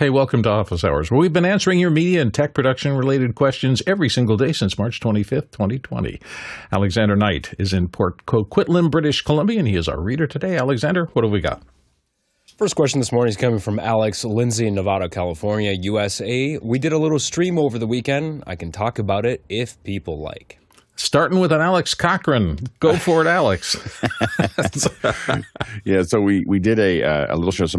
Hey, welcome to Office Hours, where we've been answering your media and tech production-related questions every single day since March 25th, 2020. Alexander Knight is in Port Coquitlam, British Columbia, and he is our reader today. Alexander, what have we got? First question this morning is coming from Alex Lindsay in Nevada, California, USA. We did a little stream over the weekend. I can talk about it if people like. Starting with an Alex Cochran. Go for it, Alex. Yeah, so we did a little show. So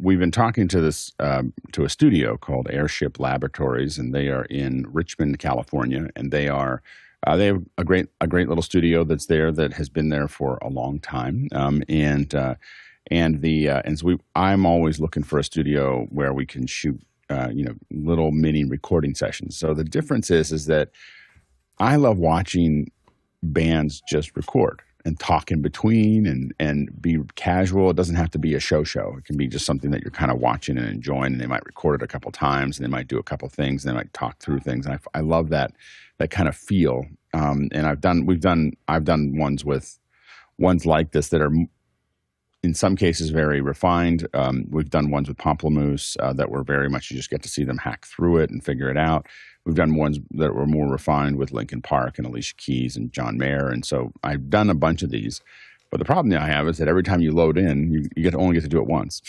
we've been talking to to a studio called Airship Laboratories, and they are in Richmond, California, and they have a great little studio that's there that has been there for a long time, so I'm always looking for a studio where we can shoot little mini recording sessions. So the difference is that I love watching bands just record and talk in between and be casual. It doesn't have to be a show. It can be just something that you're kind of watching and enjoying, and they might record it a couple times, and they might do a couple things, and they might talk through things. And I love that kind of feel. And I've done ones like this that are in some cases very refined. We've done ones with Pomplamoose that were very much, you just get to see them hack through it and figure it out. We've done ones that were more refined with Linkin Park and Alicia Keys and John Mayer. And so I've done a bunch of these. But the problem that I have is that every time you load in, you only get to do it once.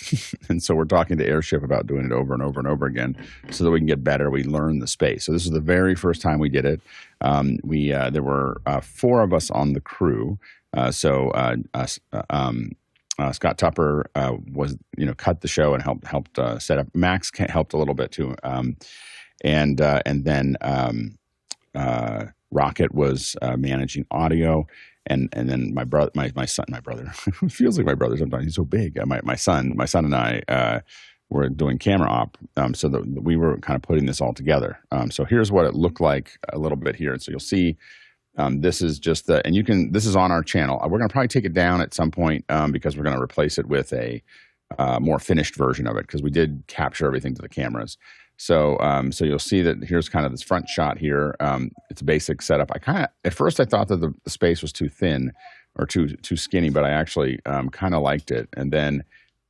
And so we're talking to Airship about doing it over and over and over again so that we can get better. We learn the space. So this is the very first time we did it. There were four of us on the crew. Scott Tupper was cut the show and helped set up. Max helped a little bit too, and then Rocket was managing audio, and then my brother it feels like my brother sometimes, he's so big. My son and I were doing camera op, so that we were kind of putting this all together. So here's what it looked like a little bit here. So you'll see. This is just this is on our channel. We're going to probably take it down at some point because we're going to replace it with a more finished version of it because we did capture everything to the cameras. So you'll see that here's kind of this front shot here. It's a basic setup. At first I thought that the space was too thin or too skinny, but I actually kind of liked it. And then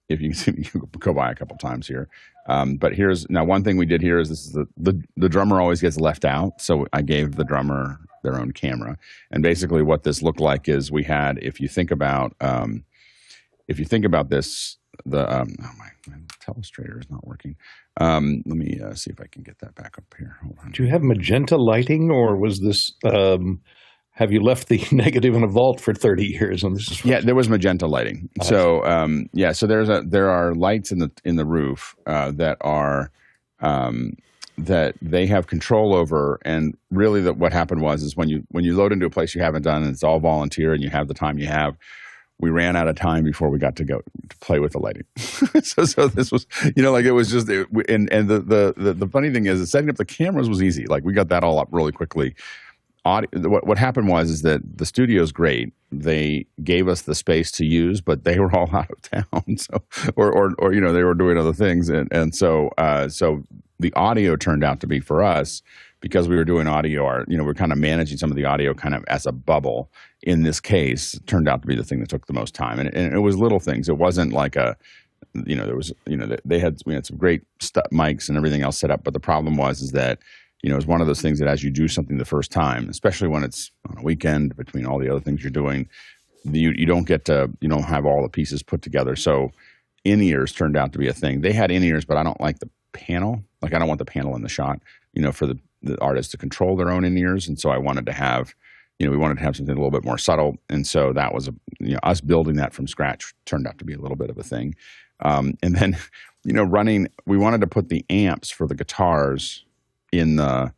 if you see, you go by a couple times here. But now one thing we did here is this is the drummer always gets left out. So I gave the drummer their own camera. And basically what this looked like is we had, if you think about this, my telestrator is not working. Let me see if I can get that back up here. Hold on. Do you have magenta lighting, or was this, have you left the negative in a vault for 30 years? And this is there was magenta lighting. So there are lights in the roof that are that they have control over, and really what happened was when you load into a place you haven't done and it's all volunteer and you have the time you have, we ran out of time before we got to go to play with the lighting. so this was it was just the funny thing is setting up the cameras was easy. Like we got that all up really quickly. What happened was that the studio's great. They gave us the space to use, but they were all out of town. So, or they were doing other things, and so the audio turned out to be for us because we were doing audio. We're kind of managing some of the audio kind of as a bubble. In this case, it turned out to be the thing that took the most time, and it was little things. It wasn't like we had some great mics and everything else set up, but the problem was that. It's one of those things that as you do something the first time, especially when it's on a weekend between all the other things you're doing, you don't have all the pieces put together. So in-ears turned out to be a thing. They had in-ears, but I don't like the panel. Like I don't want the panel in the shot, for the artist to control their own in-ears. And so I wanted to have, we wanted to have something a little bit more subtle. And so that was, us building that from scratch turned out to be a little bit of a thing. And then, we wanted to put the amps for the guitars I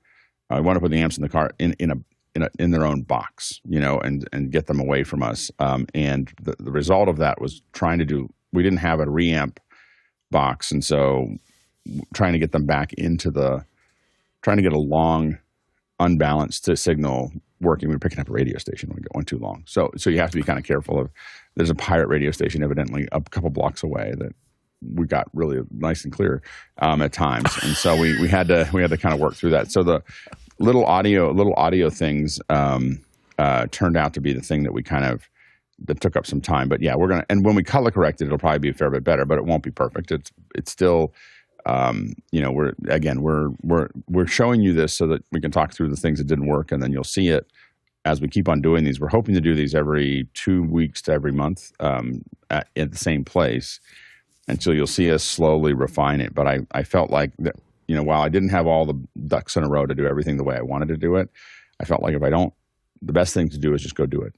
want to put the amps in the car in their own box, and get them away from us. And the result of that was we didn't have a reamp box, and so trying to get them back trying to get a long, unbalanced signal working. We were picking up a radio station when we went too long. So you have to be kind of careful there's a pirate radio station evidently a couple blocks away that we got really nice and clear at times, and so we had to kind of work through that. So the little audio things turned out to be the thing that took up some time. But yeah, and when we color correct it, it'll probably be a fair bit better, but it won't be perfect. It's still we're showing you this so that we can talk through the things that didn't work, and then you'll see it as we keep on doing these. We're hoping to do these every 2 weeks to every month at the same place until you'll see us slowly refine it. But I felt like that, while I didn't have all the ducks in a row to do everything the way I wanted to do it, I felt like if I don't, the best thing to do is just go do it,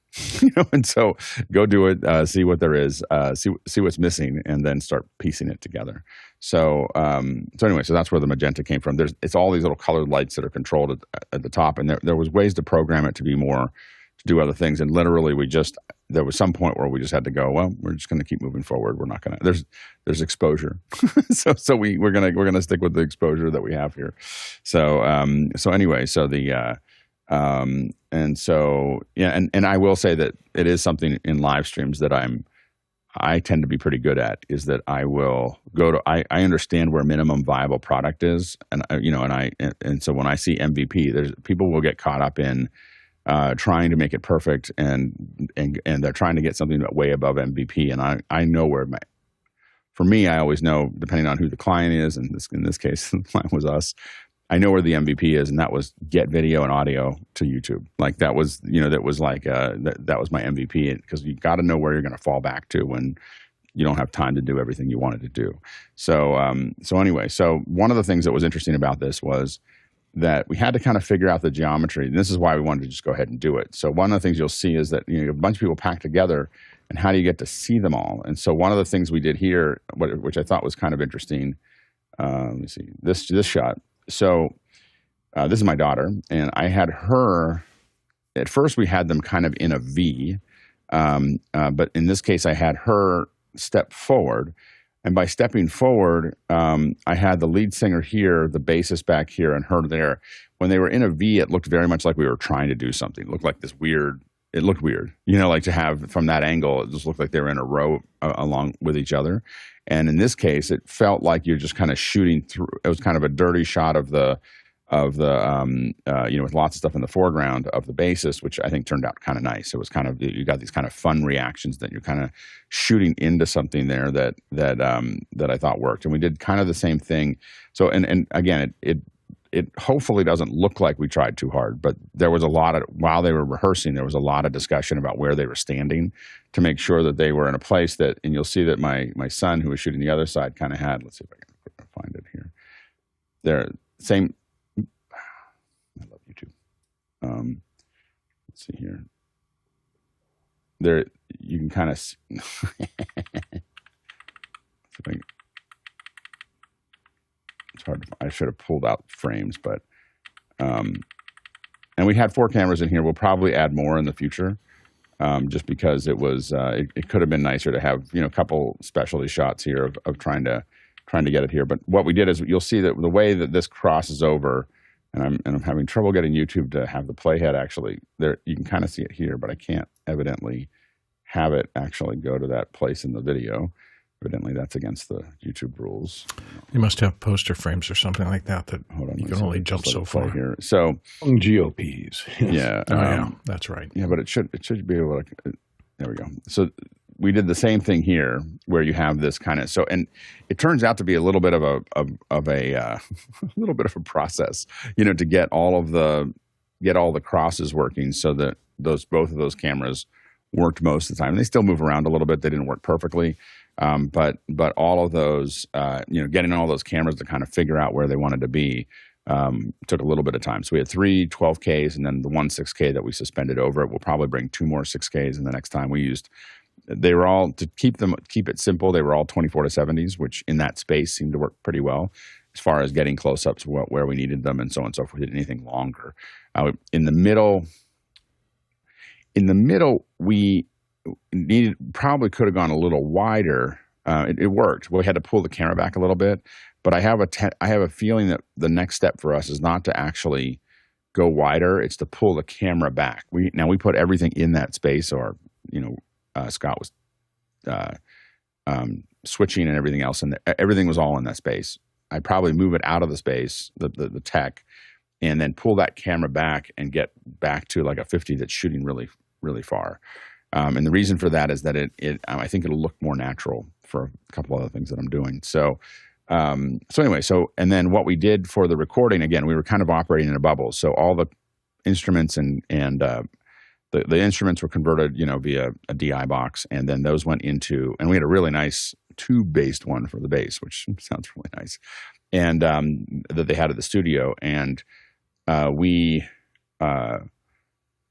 and so go do it, see what there is, see what's missing, and then start piecing it together. So anyway, so that's where the magenta came from. It's all these little colored lights that are controlled at the top, and there was ways to program it to be more, to do other things. And literally there was some point where we just had to go, well, we're just going to keep moving forward. We're not going to, there's exposure. so we're going to stick with the exposure that we have here. So anyway, so and so, yeah, and I will say that it is something in live streams that I tend to be pretty good at, is that I will go to, I understand where minimum viable product is. And, and so when I see MVP, people will get caught up in trying to make it perfect, and they're trying to get something way above MVP. And I know for me, I always know, depending on who the client is, and in this case, the client was us, I know where the MVP is, and that was get video and audio to YouTube. Like that was, that was like, that was my MVP, because you got to know where you're going to fall back to when you don't have time to do everything you wanted to do. So anyway, so one of the things that was interesting about this was that we had to kind of figure out the geometry, and this is why we wanted to just go ahead and do it. So one of the things you'll see is that a bunch of people packed together, and how do you get to see them all? And so one of the things we did here, which I thought was kind of interesting, let me see, this shot. So this is my daughter, and I had her, at first we had them kind of in a V, but in this case I had her step forward, and by stepping forward, I had the lead singer here, the bassist back here, and her there. When they were in a V, it looked very much like we were trying to do something. It looked like it looked weird, like to have from that angle, it just looked like they were in a row along with each other. And in this case, it felt like you're just kind of shooting through. It was kind of a dirty shot of the with lots of stuff in the foreground of the bassist, which I think turned out kind of nice. It was kind of, you got these kind of fun reactions that you're kind of shooting into something there that I thought worked. And we did kind of the same thing. So, and again, it hopefully doesn't look like we tried too hard, but there was while they were rehearsing, there was a lot of discussion about where they were standing to make sure that they were in a place that, and you'll see that my son, who was shooting the other side, kind of had, let's see if I can find it here. Same, I love YouTube. Let's see here. There, you can kind of see, it's hard to, I should have pulled out frames, but, and we had 4 cameras in here. We'll probably add more in the future, just because it was, it could have been nicer to have, a couple specialty shots here of trying to get it here. But what we did is, you'll see that the way that this crosses over, and I'm having trouble getting YouTube to have the playhead actually there. You can kind of see it here, but I can't evidently have it actually go to that place in the video. Evidently, that's against the YouTube rules. You must have poster frames or something like that Hold on, you can only jump so far here. So GOPs. Yeah, yeah, that's right. Yeah, but it should be able to. There we go. So we did the same thing here, where you have this kind of, and it turns out to be a little bit of a a little bit of a process, to get all the crosses working, so that both of those cameras worked most of the time. And they still move around a little bit. They didn't work perfectly. But all of those, getting all those cameras to kind of figure out where they wanted to be, took a little bit of time. So we had 3 12Ks, and then the 1 6K that we suspended over it. We'll probably bring 2 more 6Ks, and the next time we used, they were all, to keep it simple, they were all 24 to 70s, which in that space seemed to work pretty well as far as getting close-ups where we needed them, and so on and so forth. We did anything longer. In the middle, we probably could have gone a little wider. It worked. We had to pull the camera back a little bit, but I have a feeling that the next step for us is not to actually go wider. It's to pull the camera back. We put everything in that space, or Scott was switching and everything else, and everything was all in that space. I'd probably move it out of the space, the tech, and then pull that camera back and get back to like a 50 that's shooting really, really far. And the reason for that is that I think it'll look more natural for a couple other things that I'm doing. So So anyway, and then what we did for the recording, again, we were kind of operating in a bubble. So all the instruments and the instruments were converted, via a DI box, and then those went into, and we had a really nice tube-based one for the bass, which sounds really nice, and that they had at the studio, and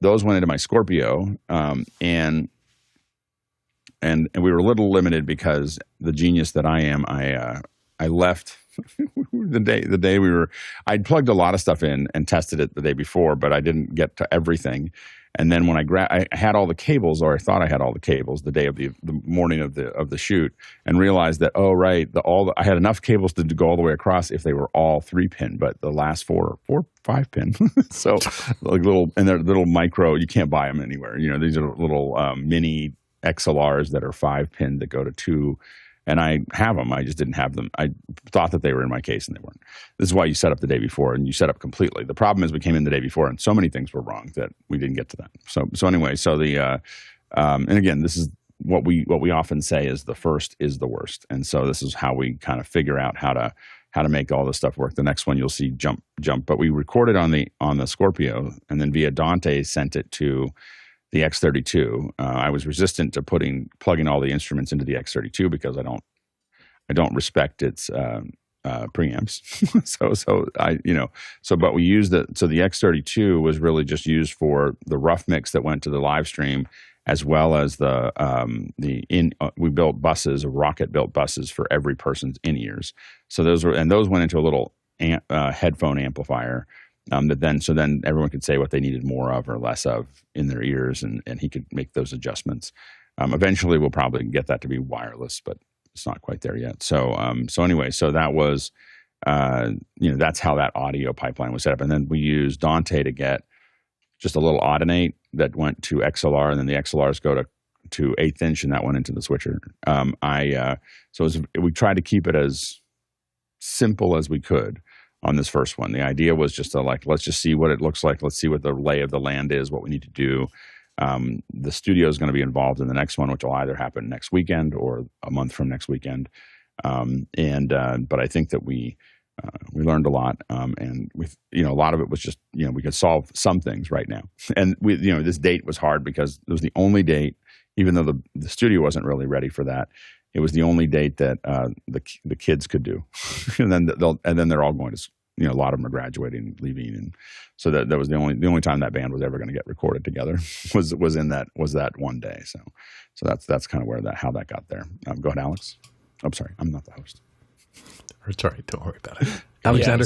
those went into my Scorpio, and we were a little limited because the genius that I am, I left the day I'd plugged a lot of stuff in and tested it the day before, but I didn't get to everything. And then when I had all the cables, or I thought I had all the cables the day of the morning of the shoot, and realized that, I had enough cables to go all the way across if they were all 3-pin, but the last 4 or 5-pin. So like and they're little micro, you can't buy them anywhere. These are little mini XLRs that are 5-pin that go to 2. And I have them. I just didn't have them. I thought that they were in my case, and they weren't. This is why you set up the day before, and you set up completely. The problem is we came in the day before, and so many things were wrong that we didn't get to that. So anyway, and again, this is what we often say is the first is the worst, and so this is how we kind of figure out how to make all this stuff work. The next one you'll see jump, but we recorded on the Scorpio, and then via Dante sent it to the X32. I was resistant to plugging all the instruments into the X32 because I don't respect its preamps. But we used the X32 was really just used for the rough mix that went to the live stream, as well as we built buses, rocket built buses for every person's in-ears. So those went into a little headphone amplifier. Then everyone could say what they needed more of or less of in their ears, and he could make those adjustments. Eventually, we'll probably get that to be wireless, but it's not quite there yet. So that was, that's how that audio pipeline was set up. And then we used Dante to get just a little Audinate that went to XLR, and then the XLRs go to 1/8 inch, and that went into the switcher. We tried to keep it as simple as we could on this first one. The idea was just to let's just see what it looks like. Let's see what the lay of the land is, what we need to do. The studio is going to be involved in the next one, which will either happen next weekend or a month from next weekend. But I think that we learned a lot. And with, a lot of it was just, we could solve some things right now. And this date was hard because it was the only date, even though the studio wasn't really ready for that. It was the only date that the kids could do, and then they're all going to, a lot of them are graduating and leaving, and so that was the only time that band was ever going to get recorded together was that one day. So that's kind of how that got there. Go ahead, Alex. I'm sorry, I'm not the host. It's all right. Don't worry about it, Alexander.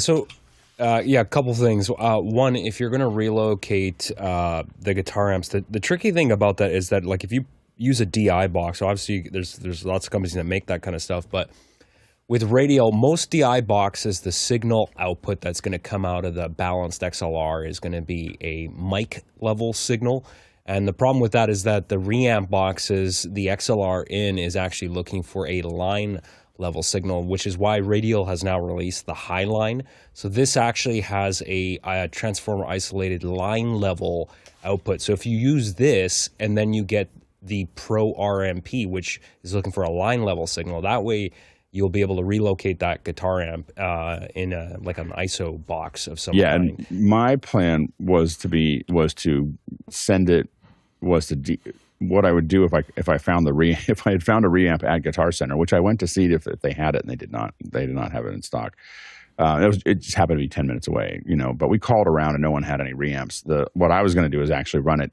A couple things. One, if you're going to relocate the guitar amps, the tricky thing about that is that if you use a DI box. So obviously, there's lots of companies that make that kind of stuff. But with radio, most DI boxes, the signal output that's going to come out of the balanced XLR is going to be a mic level signal. And the problem with that is that the reamp boxes, the XLR in is actually looking for a line level signal, which is why Radial has now released the High Line. So this actually has a transformer isolated line level output. So if you use this and then you get the Pro RMP, which is looking for a line level signal. That way, you'll be able to relocate that guitar amp in an ISO box of some kind. And my plan was to send it. What I would do if I found if I had found a reamp at Guitar Center, which I went to see if they had it, and they did not have it in stock. It just happened to be 10 minutes away, But we called around and no one had any reamps. What I was going to do is actually run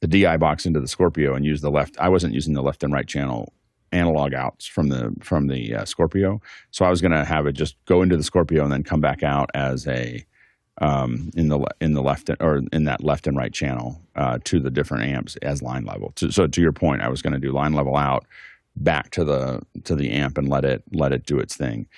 the DI box into the Scorpio and use the left. I wasn't using the left and right channel analog outs from the Scorpio, so I was going to have it just go into the Scorpio and then come back out as a in the left or in that left and right channel to the different amps as line level. So to your point, I was going to do line level out back to the amp and let it do its thing.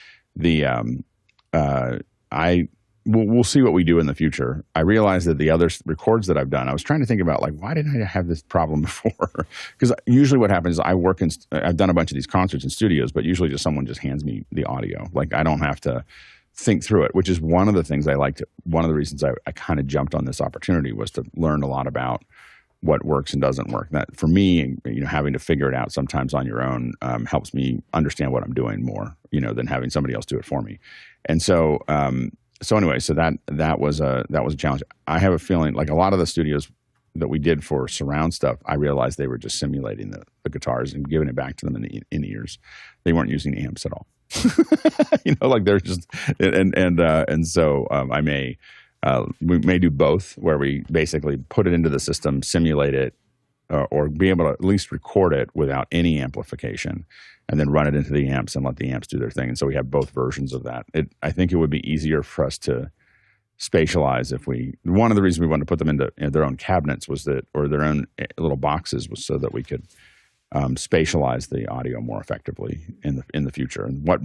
We'll see what we do in the future. I realized that the other records that I've done, I was trying to think about why didn't I have this problem before? Because usually what happens is I've done a bunch of these concerts in studios, but usually someone just hands me the audio. I don't have to think through it, which is one of the things I liked. One of the reasons I kind of jumped on this opportunity was to learn a lot about what works and doesn't work. That for me, having to figure it out sometimes on your own helps me understand what I'm doing more, than having somebody else do it for me. And so, anyway, so that was a challenge. I have a feeling like a lot of the studios that we did for surround stuff, I realized they were just simulating the guitars and giving it back to them in ears. They weren't using amps at all. Like they're just and so we may do both, where we basically put it into the system, simulate it, or be able to at least record it without any amplification, and then run it into the amps and let the amps do their thing. And so we have both versions of that. I think it would be easier for us to spatialize if one of the reasons we wanted to put them into their own cabinets or their own little boxes was so that we could spatialize the audio more effectively in the future. And what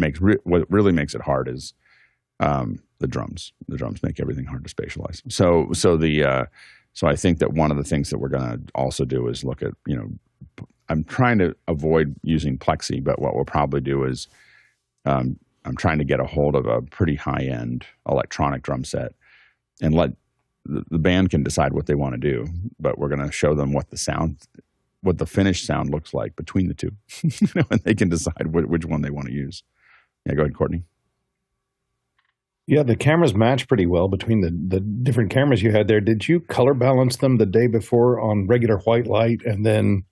really makes it hard is the drums. The drums make everything hard to spatialize. So I think that one of the things that we're going to also do is look at, I'm trying to avoid using plexi, but what we'll probably do is I'm trying to get a hold of a pretty high-end electronic drum set and let the band can decide what they want to do, but we're going to show them what the finished sound looks like between the two, and they can decide which one they want to use. Yeah, go ahead, Courtney. Yeah, the cameras match pretty well between the different cameras you had there. Did you color balance them the day before on regular white light and then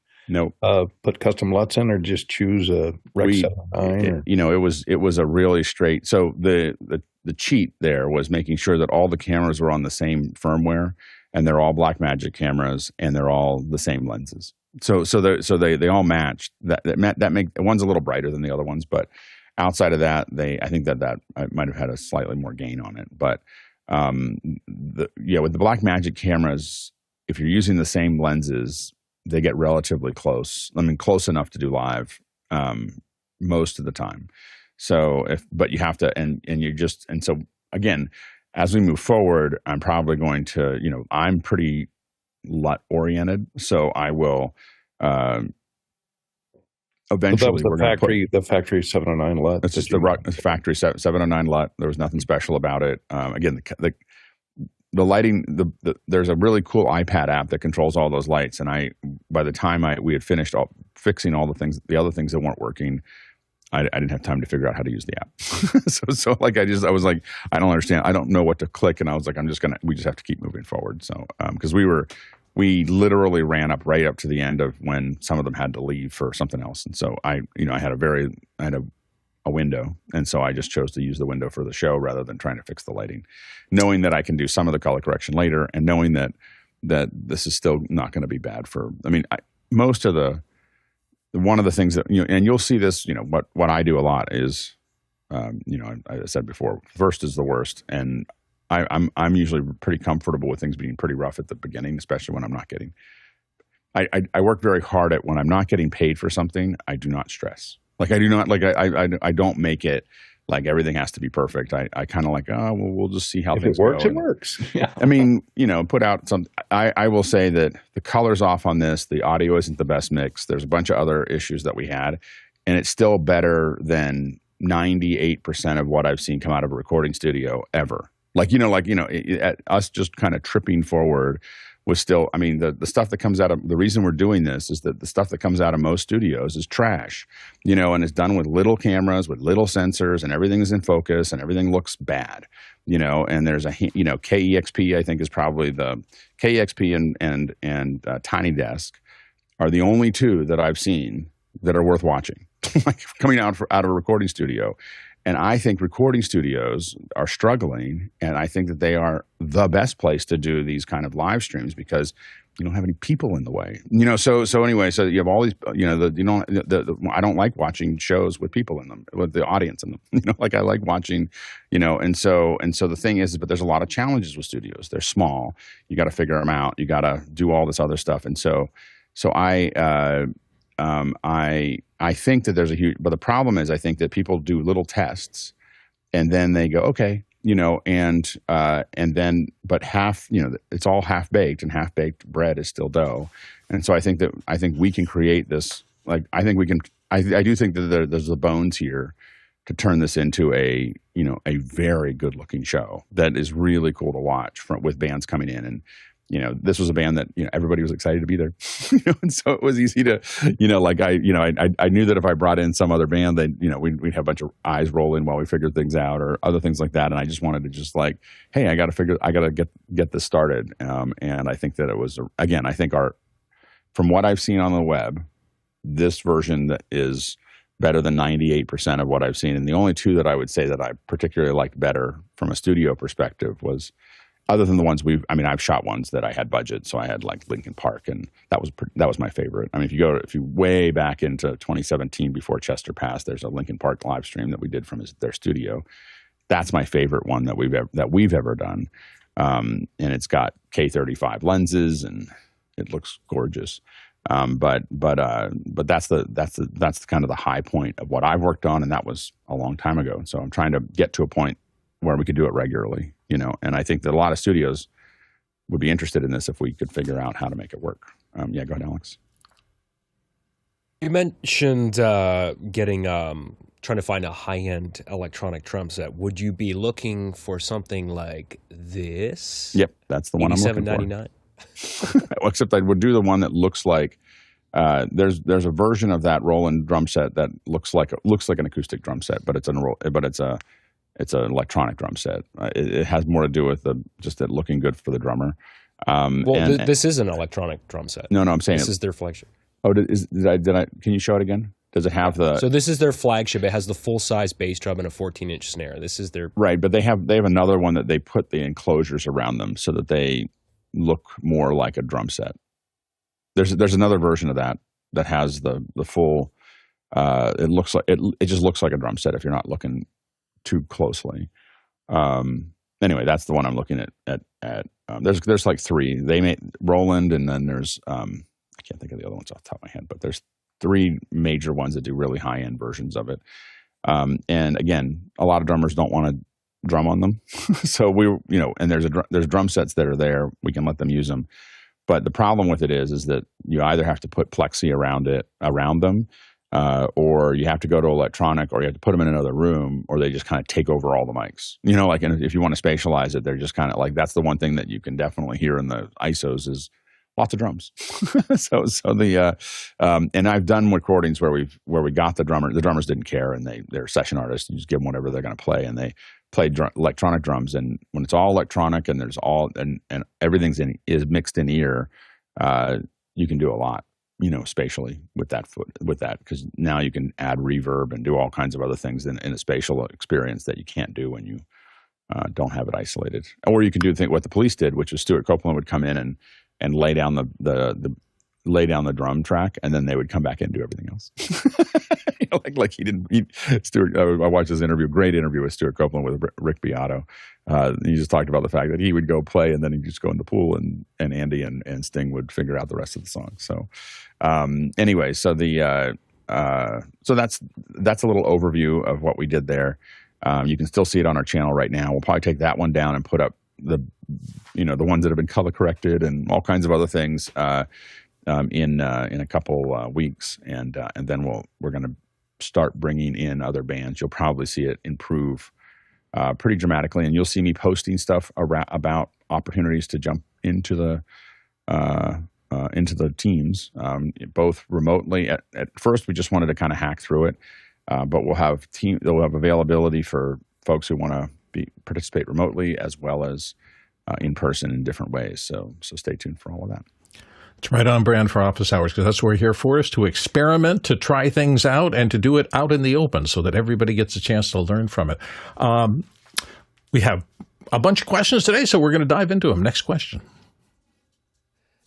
put custom LUTs in, or just choose a Rec 79? It was a really straight. So the cheat there was making sure that all the cameras were on the same firmware, and they're all Blackmagic cameras, and they're all the same lenses. So they all matched. That make one's a little brighter than the other ones, but outside of that, I think that might have had a slightly more gain on it. But with the Blackmagic cameras, if you're using the same lenses, they get relatively close. I mean, close enough to do live most of the time. So but you have to, and so again, as we move forward, I'm probably going to, I'm pretty LUT oriented, so I will. Eventually, so that was the factory 709 LUT. It's just the factory 709 LUT. There was nothing special about it. Again, the lighting. There's a really cool iPad app that controls all those lights. And by the time we had finished fixing all the other things that weren't working, I didn't have time to figure out how to use the app. so I was like, I don't understand. I don't know what to click. And I was like, we just have to keep moving forward. So because we literally ran right up to the end of when some of them had to leave for something else. And so I had a window. And so I just chose to use the window for the show rather than trying to fix the lighting, knowing that I can do some of the color correction later, and knowing that this is still not going to be bad one of the things that, and you'll see this, what I do a lot is, I said before, first is the worst. And I'm usually pretty comfortable with things being pretty rough at the beginning, especially when I'm not getting. I work very hard at when I'm not getting paid for something. I do not stress. Like I do not like I don't make it like everything has to be perfect. I kind of like we'll just see how things go. If it works, go. it works. Yeah. I mean, put out some. I will say that the color's off on this. The audio isn't the best mix. There's a bunch of other issues that we had, and it's still better than 98% of what I've seen come out of a recording studio ever. Us just kind of tripping forward was still, I mean, the stuff that comes out of, the reason we're doing this is that the stuff that comes out of most studios is trash, and it's done with little cameras, with little sensors, and everything is in focus, and everything looks bad, and there's KEXP, I think is probably the, KEXP and Tiny Desk are the only two that I've seen that are worth watching, like coming out of a recording studio. And I think recording studios are struggling, and I think that they are the best place to do these kind of live streams because you don't have any people in the way. So anyway, so you have all these, I don't like watching shows with people in them, with the audience in them. Like I like watching, and so the thing is, but there's a lot of challenges with studios. They're small. You got to figure them out. You got to do all this other stuff. And so I think that there's a huge, but the problem is I think that people do little tests and then they go, okay, and then, but it's all half baked, and half baked bread is still dough. And so I think we can create this, I do think that there's the bones here to turn this into a very good looking show that is really cool to watch with bands coming in. And, this was a band that, everybody was excited to be there, and so it was easy to, like I knew that if I brought in some other band, then, we'd have a bunch of eyes rolling while we figured things out or other things like that. And I just wanted to just like, hey, I got to get this started. And I think that it was, again, I think from what I've seen on the web, this version that is better than 98% of what I've seen. And the only two that I would say that I particularly liked better from a studio perspective was, other than the ones I've shot ones that I had budget. So I had like Linkin Park, and that was my favorite. I mean, if you way back into 2017 before Chester passed, there's a Linkin Park live stream that we did from their studio. That's my favorite one that we've ever done. And it's got K35 lenses and it looks gorgeous. But that's the kind of the high point of what I've worked on, and that was a long time ago. So I'm trying to get to a point where we could do it regularly, and I think that a lot of studios would be interested in this if we could figure out how to make it work. Go ahead, Alex. You mentioned trying to find a high-end electronic drum set. Would you be looking for something like this? Yep, that's the one I'm looking for. $87.99. Except I would do the one that looks like there's a version of that Roland drum set that looks like an acoustic drum set, but it's an electronic drum set. It has more to do with just it looking good for the drummer. This is an electronic drum set. No, I'm saying this is their flagship. Oh, did I? Can you show it again? Does it have the? So this is their flagship. It has the full size bass drum and a 14-inch snare. This is their right, but they have another one that they put the enclosures around them so that they look more like a drum set. There's another version of that has the full. It looks like it just looks like a drum set if you're not looking too closely. Anyway, that's the one I'm looking at. There's like three. They made Roland, and then there's I can't think of the other ones off the top of my head, but there's three major ones that do really high end versions of it. And again, a lot of drummers don't want to drum on them. So and there's drum sets that are there. We can let them use them. But the problem with it is that you either have to put plexi around them, or you have to go to electronic, or you have to put them in another room, or they just kind of take over all the mics. And if you want to spatialize it, they're just kind of like, that's the one thing that you can definitely hear in the ISOs is lots of drums. And I've done recordings where we got the drummers didn't care, and they're session artists. You just give them whatever they're going to play, and they play electronic drums. And when it's all electronic and there's and everything's is mixed in ear, you can do a lot, spatially with that because now you can add reverb and do all kinds of other things in a spatial experience that you can't do when you don't have it isolated. Or you can do what the Police did, which was Stuart Copeland would come in and lay down the drum track, and then they would come back in and do everything else. Like he didn't. Stuart, I watched this great interview with Stuart Copeland with Rick Beato. He just talked about the fact that he would go play, and then he'd just go in the pool, and Andy and Sting would figure out the rest of the song. So anyway, so so that's a little overview of what we did there. You can still see it on our channel right now. We'll probably take that one down and put up the ones that have been color corrected and all kinds of other things in a couple weeks, and then we're going to start bringing in other bands. You'll probably see it improve pretty dramatically, and you'll see me posting stuff about opportunities to jump into the teams, both remotely. At first, we just wanted to kind of hack through it, but we'll have availability for folks who want to participate remotely as well as in person in different ways. So stay tuned for all of that. It's right on brand for office hours, because that's what we're here for, is to experiment, to try things out, and to do it out in the open so that everybody gets a chance to learn from it. We have a bunch of questions today, so we're going to dive into them. Next question.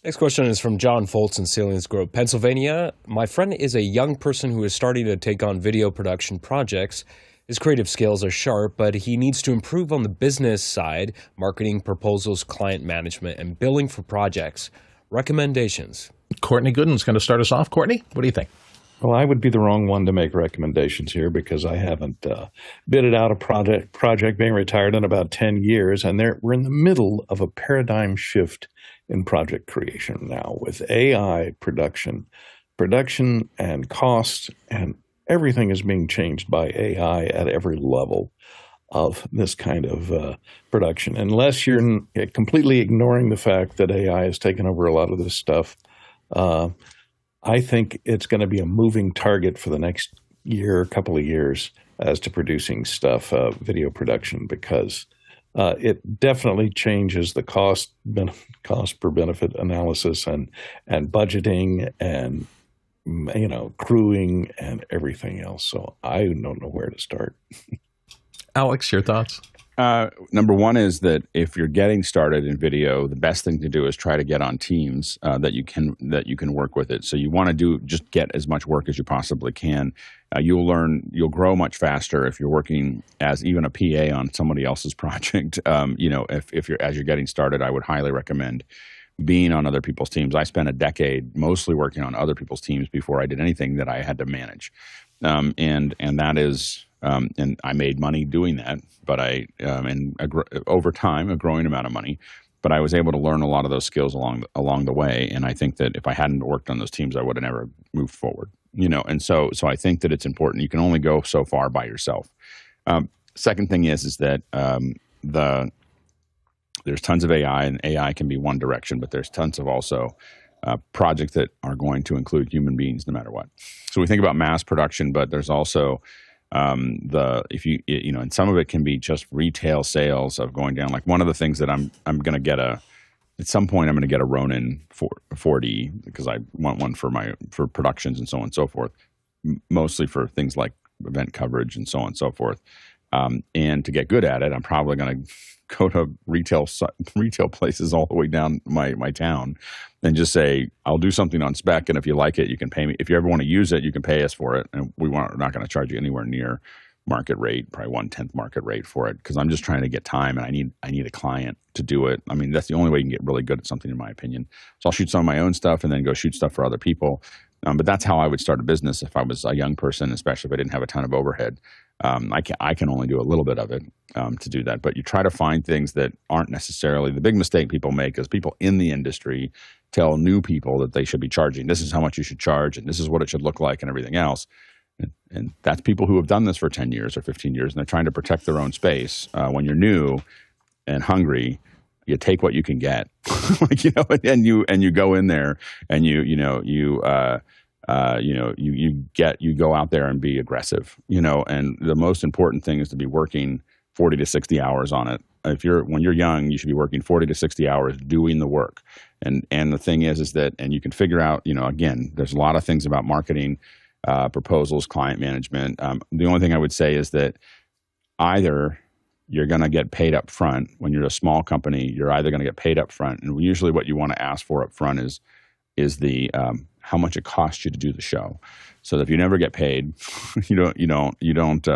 Next question is from John Foltz in Selinsgrove, Pennsylvania. My friend is a young person who is starting to take on video production projects. His creative skills are sharp, but he needs to improve on the business side, marketing, proposals, client management, and billing for projects. Recommendations. Courtney Gooden's going to start us off. Courtney, what do you think? Well, I would be the wrong one to make recommendations here because I haven't bidded out a project being retired in about 10 years, and we're in the middle of a paradigm shift in project creation now with AI production and cost, and everything is being changed by AI at every level. of this kind of production, unless you're completely ignoring the fact that AI has taken over a lot of this stuff. I think it's going to be a moving target for the next year, couple of years, as to producing stuff, video production, because it definitely changes the cost per benefit analysis and budgeting and crewing and everything else. So I don't know where to start. Alex, your thoughts? Number one is that if you're getting started in video, the best thing to do is try to get on teams that you can work with it. So you want to just get as much work as you possibly can. You'll grow much faster if you're working as even a PA on somebody else's project. If you're as you're getting started, I would highly recommend being on other people's teams. I spent a decade mostly working on other people's teams before I did anything that I had to manage, and that is. And I made money doing that, but over time, a growing amount of money. But I was able to learn a lot of those skills along the way. And I think that if I hadn't worked on those teams, I would have never moved forward. And so I think that it's important. You can only go so far by yourself. Second thing is that there's tons of AI, and AI can be one direction, but there's tons of also projects that are going to include human beings no matter what. So we think about mass production, but there's also and some of it can be just retail sales of going down. Like one of the things that I'm going to get at some point, I'm going to get a Ronin 40 because I want one for productions and so on and so forth, mostly for things like event coverage and so on and so forth. And to get good at it, I'm probably going to go to retail places all the way down my town and just say, I'll do something on spec, and if you like it, you can pay me. If you ever want to use it, you can pay us for it, and we're not going to charge you anywhere near market rate, probably 1/10 market rate for it, because I'm just trying to get time, and I need a client to do it. I mean, that's the only way you can get really good at something, in my opinion. So I'll shoot some of my own stuff and then go shoot stuff for other people. But that's how I would start a business if I was a young person, especially if I didn't have a ton of overhead. I can only do a little bit of it to do that. But you try to find things that aren't necessarily the big mistake people make is people in the industry tell new people that they should be charging. This is how much you should charge, and this is what it should look like, and everything else. And that's people who have done this for 10 years or 15 years, and they're trying to protect their own space. When you're new and hungry, you take what you can get, and you go in there and you go out there and be aggressive, and the most important thing is to be working 40 to 60 hours on it. When you're young, you should be working 40 to 60 hours doing the work. And the thing is that, and you can figure out, again, there's a lot of things about marketing, proposals, client management. The only thing I would say is that either you're going to get paid up front. When you're a small company, you're either going to get paid up front. And usually what you want to ask for up front is the how much it costs you to do the show. So that if you never get paid, you don't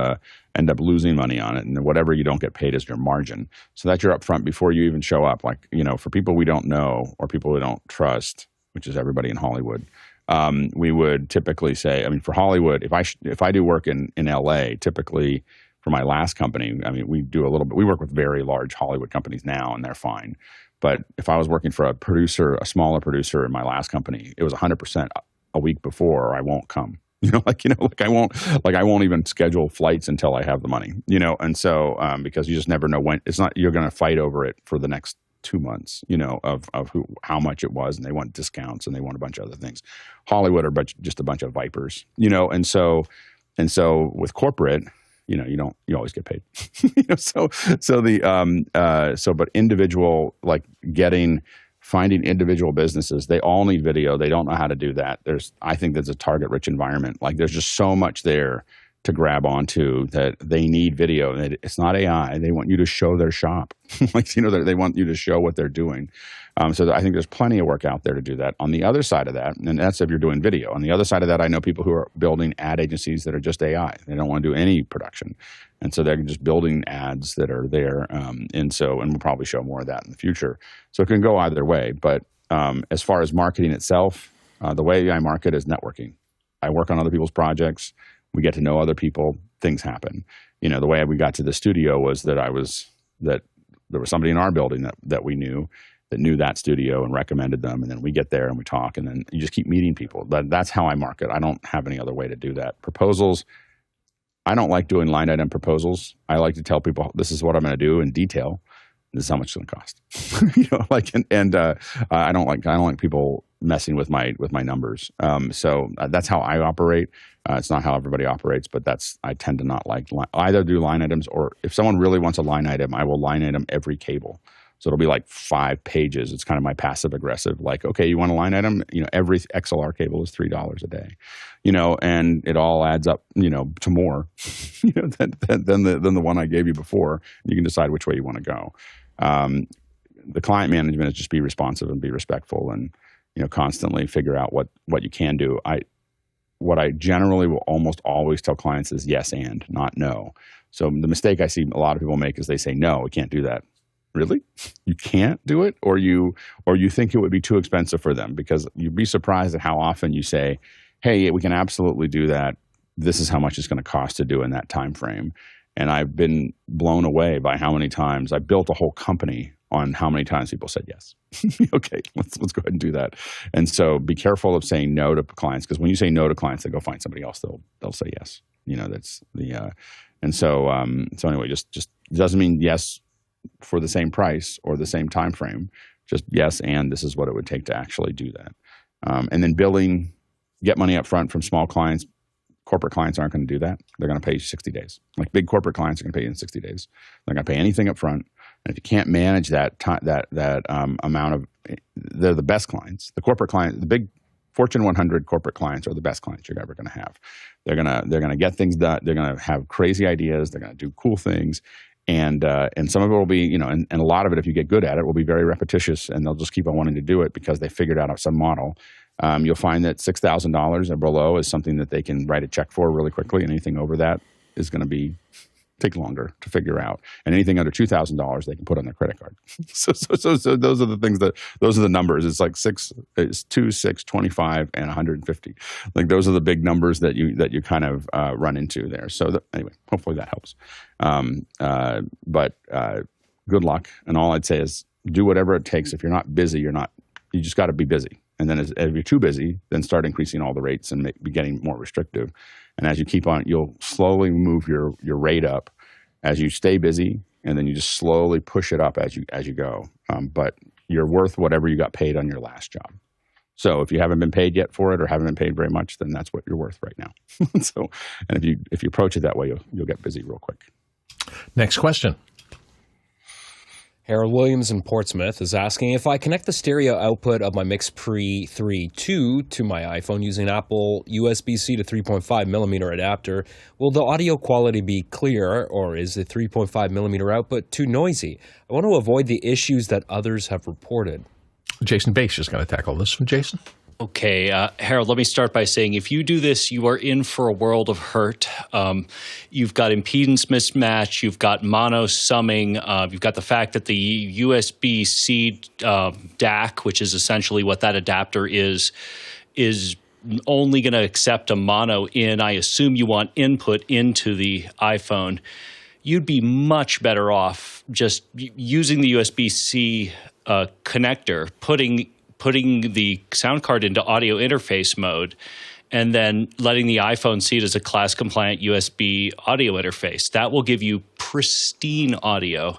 end up losing money on it. And whatever you don't get paid is your margin. So that you're up front before you even show up. Like, for people we don't know or people we don't trust, which is everybody in Hollywood, we would typically say, for Hollywood, if I do work in LA, typically for my last company, we do a little bit. We work with very large Hollywood companies now, and they're fine. But if I was working for a smaller producer in my last company, it was 100% a week before, or I won't come. I won't even schedule flights until I have the money. And so because you just never know when. It's not you're going to fight over it for the next 2 months. Of how much it was, and they want discounts and they want a bunch of other things. Hollywood are just a bunch of vipers. And so with corporate. You always get paid. But individual, finding individual businesses, they all need video. They don't know how to do that. I think there's a target rich environment. There's just so much there to grab onto that they need video. It's not AI. They want you to show their shop. They want you to show what they're doing. So I think there's plenty of work out there to do that. On the other side of that, and that's if you're doing video. On the other side of that, I know people who are building ad agencies that are just AI. They don't want to do any production. And so they're just building ads that are there. And we'll probably show more of that in the future. So it can go either way. But as far as marketing itself, the way I market is networking. I work on other people's projects. We get to know other people. Things happen. The way we got to the studio was that there was somebody in our building that we knew that studio and recommended them. And then we get there and we talk, and then you just keep meeting people. That's how I market. I don't have any other way to do that. Proposals, I don't like doing line item proposals. I like to tell people this is what I'm going to do in detail. This is how much it's going to cost. I don't like people messing with my numbers. So that's how I operate. It's not how everybody operates, but I tend to not like either do line items, or if someone really wants a line item, I will line item every cable. So it'll be like 5 pages. It's kind of my passive aggressive. Like, okay, you want a line item? Every XLR cable is $3 a day. And it all adds up, to more, than the one I gave you before. You can decide which way you want to go. The client management is just be responsive and be respectful, and constantly figure out what you can do. What I generally will almost always tell clients is yes and, not no. So the mistake I see a lot of people make is they say, no, we can't do that. Really? You can't do it? Or you think it would be too expensive for them? Because you'd be surprised at how often you say, hey, we can absolutely do that. This is how much it's going to cost to do in that time frame. And I've been blown away by how many times I built a whole company on how many times people said yes. Okay, let's go ahead and do that. And so be careful of saying no to clients, because when you say no to clients, they go find somebody else. They'll say yes. That's the so anyway, just doesn't mean yes for the same price or the same time frame. Just yes, and this is what it would take to actually do that. And then billing, get money up front from small clients. Corporate clients aren't going to do that. They're going to pay you 60 days. Like big corporate clients are going to pay you in 60 days. They're going to pay anything up front. And if you can't manage that amount of, they're the best clients. The corporate client, the big Fortune 100 corporate clients are the best clients you're ever going to have. They're going to get things done. They're going to have crazy ideas. They're going to do cool things. And some of it will be, and a lot of it, if you get good at it, will be very repetitious, and they'll just keep on wanting to do it because they figured out some model. You'll find that $6,000 or below is something that they can write a check for really quickly, and anything over that is going to take longer to figure out. And anything under $2,000 they can put on their credit card. So those are the things those are the numbers. It's like 2, 6, 25, and 150. Like those are the big numbers that you kind of run into there. So anyway, hopefully that helps. But good luck. And all I'd say is do whatever it takes. If you're not busy, you just got to be busy. And then if you're too busy, then start increasing all the rates and be getting more restrictive. And as you keep on, you'll slowly move your rate up as you stay busy, and then you just slowly push it up as you go. But you're worth whatever you got paid on your last job. So if you haven't been paid yet for it, or haven't been paid very much, then that's what you're worth right now. And if you approach it that way, you'll get busy real quick. Next question. Harold Williams in Portsmouth is asking, if I connect the stereo output of my MixPre3 II to my iPhone using Apple USB-C to 3.5 millimeter adapter, will the audio quality be clear, or is the 3.5 millimeter output too noisy? I want to avoid the issues that others have reported. Jason Bache is going to tackle this one. Jason? Okay, Harold, let me start by saying if you do this, you are in for a world of hurt. You've got impedance mismatch, you've got mono summing, you've got the fact that the USB-C DAC, which is essentially what that adapter is only going to accept a mono in. I assume you want input into the iPhone. You'd be much better off just using the USB-C connector, putting the sound card into audio interface mode, and then letting the iPhone see it as a class-compliant USB audio interface. That will give you pristine audio.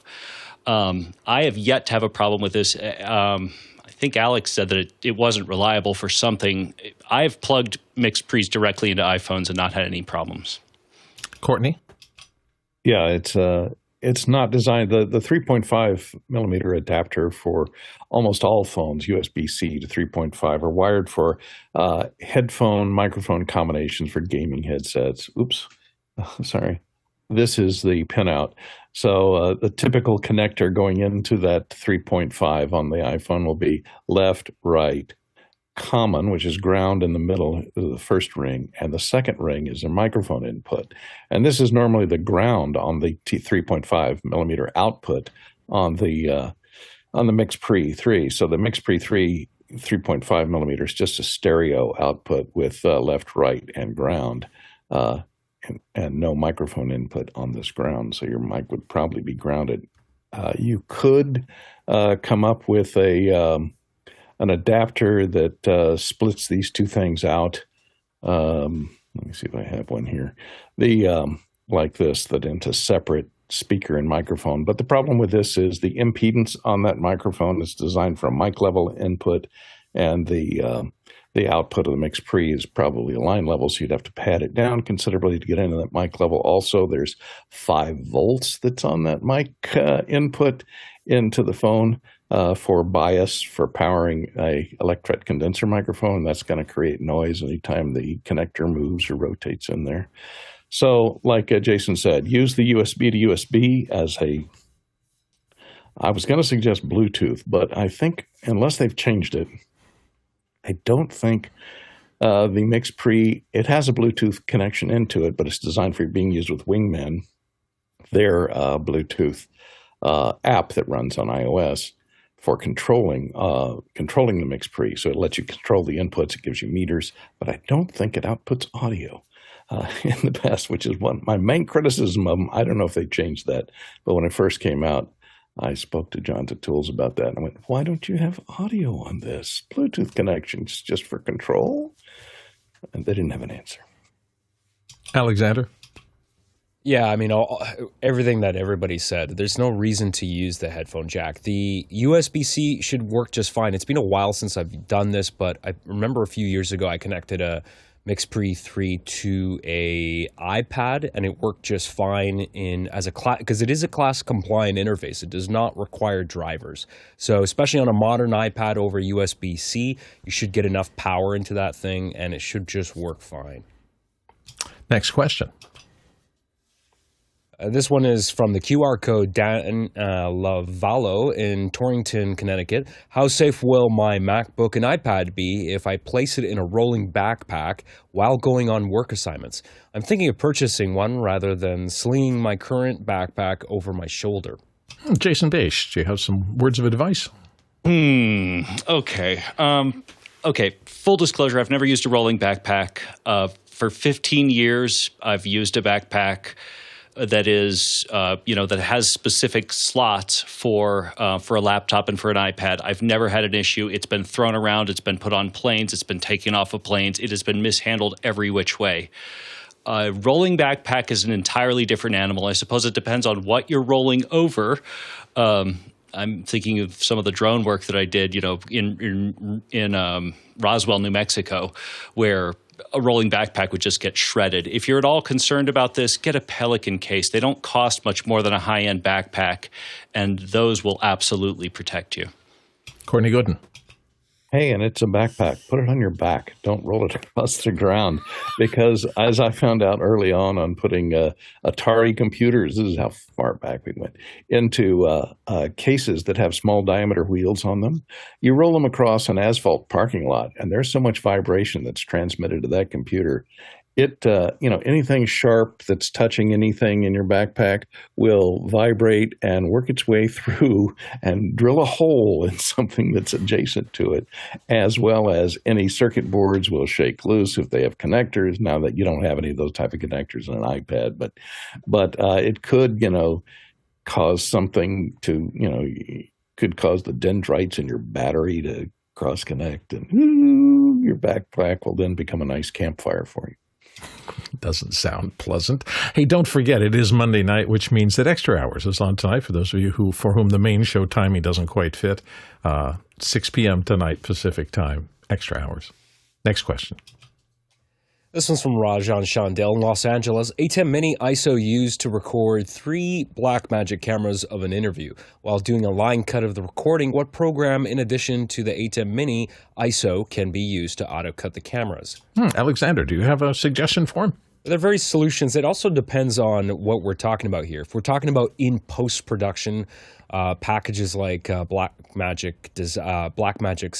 I have yet to have a problem with this. I think Alex said that it wasn't reliable for something. I've plugged MixPre's directly into iPhones and not had any problems. Courtney? Yeah, it's not designed. The 3.5 millimeter adapter for almost all phones, USB-C to 3.5, are wired for headphone microphone combinations for gaming headsets. Oops, sorry. This is the pinout. So the typical connector going into that 3.5 on the iPhone will be left, right, common, which is ground in the middle of the first ring, and the second ring is a microphone input. And this is normally the ground on the 3.5 millimeter output on the MixPre3. So the MixPre3 3.5 millimeter is just a stereo output with left, right, and ground, and no microphone input on this ground. So your mic would probably be grounded. You could come up with an adapter that splits these two things out. Let me see if I have one here. like this that into separate speaker and microphone. But the problem with this is the impedance on that microphone is designed for a mic level input, and the output of the MixPre is probably a line level, so you'd have to pad it down considerably to get into that mic level. Also, there's 5 volts that's on that mic input into the phone for bias for powering a electret condenser microphone. That's going to create noise anytime the connector moves or rotates in there. So, like Jason said, use the USB to USB as I was going to suggest Bluetooth, but I think unless they've changed it, I don't think the MixPre, it has a Bluetooth connection into it, but it's designed for being used with Wingman, their Bluetooth app that runs on iOS for controlling the MixPre. So it lets you control the inputs, it gives you meters, but I don't think it outputs audio in the past, which is my main criticism of them. I don't know if they changed that, but when it first came out, I spoke to John Tools about that, and I went, why don't you have audio on this? Bluetooth connections just for control? And they didn't have an answer. Alexander? Yeah, I mean, everything that everybody said, there's no reason to use the headphone jack. The USB-C should work just fine. It's been a while since I've done this, but I remember a few years ago I connected a MixPre3 to a iPad, and it worked just fine as a class, because it is a class compliant interface. It does not require drivers. So especially on a modern iPad over USB-C, you should get enough power into that thing, and it should just work fine. Next question. This one is from the QR code Dan Lavallo in Torrington, Connecticut. How safe will my MacBook and iPad be if I place it in a rolling backpack while going on work assignments? I'm thinking of purchasing one rather than slinging my current backpack over my shoulder. Jason Beisch, do you have some words of advice? Okay. Okay. Full disclosure, I've never used a rolling backpack. For 15 years, I've used a backpack that is, that has specific slots for a laptop and for an iPad. I've never had an issue. It's been thrown around. It's been put on planes. It's been taken off of planes. It has been mishandled every which way. A rolling backpack is an entirely different animal. I suppose it depends on what you're rolling over. I'm thinking of some of the drone work that I did, in Roswell, New Mexico, where a rolling backpack would just get shredded. If you're at all concerned about this, get a Pelican case. They don't cost much more than a high-end backpack, and those will absolutely protect you. Courtney Gooden. Hey, and it's a backpack. Put it on your back. Don't roll it across the ground. Because as I found out early on putting Atari computers, this is how far back we went, into cases that have small diameter wheels on them, you roll them across an asphalt parking lot, and there's so much vibration that's transmitted to that computer. It, anything sharp that's touching anything in your backpack will vibrate and work its way through and drill a hole in something that's adjacent to it, as well as any circuit boards will shake loose if they have connectors. Now that you don't have any of those type of connectors in an iPad, but it could, cause something to, could cause the dendrites in your battery to cross connect, and your backpack will then become a nice campfire for you. Doesn't sound pleasant. Hey, don't forget, it is Monday night, which means that Extra Hours is on tonight for those of you for whom the main show timing doesn't quite fit. 6 p.m. tonight, Pacific time, Extra Hours. Next question. This one's from Rajan Chandel in Los Angeles. Atem Mini Iso used to record 3 Blackmagic cameras of an interview. While doing a line cut of the recording, what program in addition to the Atem Mini Iso can be used to autocut the cameras? Alexander, do you have a suggestion for him? There are various solutions. It also depends on what we're talking about here. If we're talking about in post-production, packages like Blackmagic's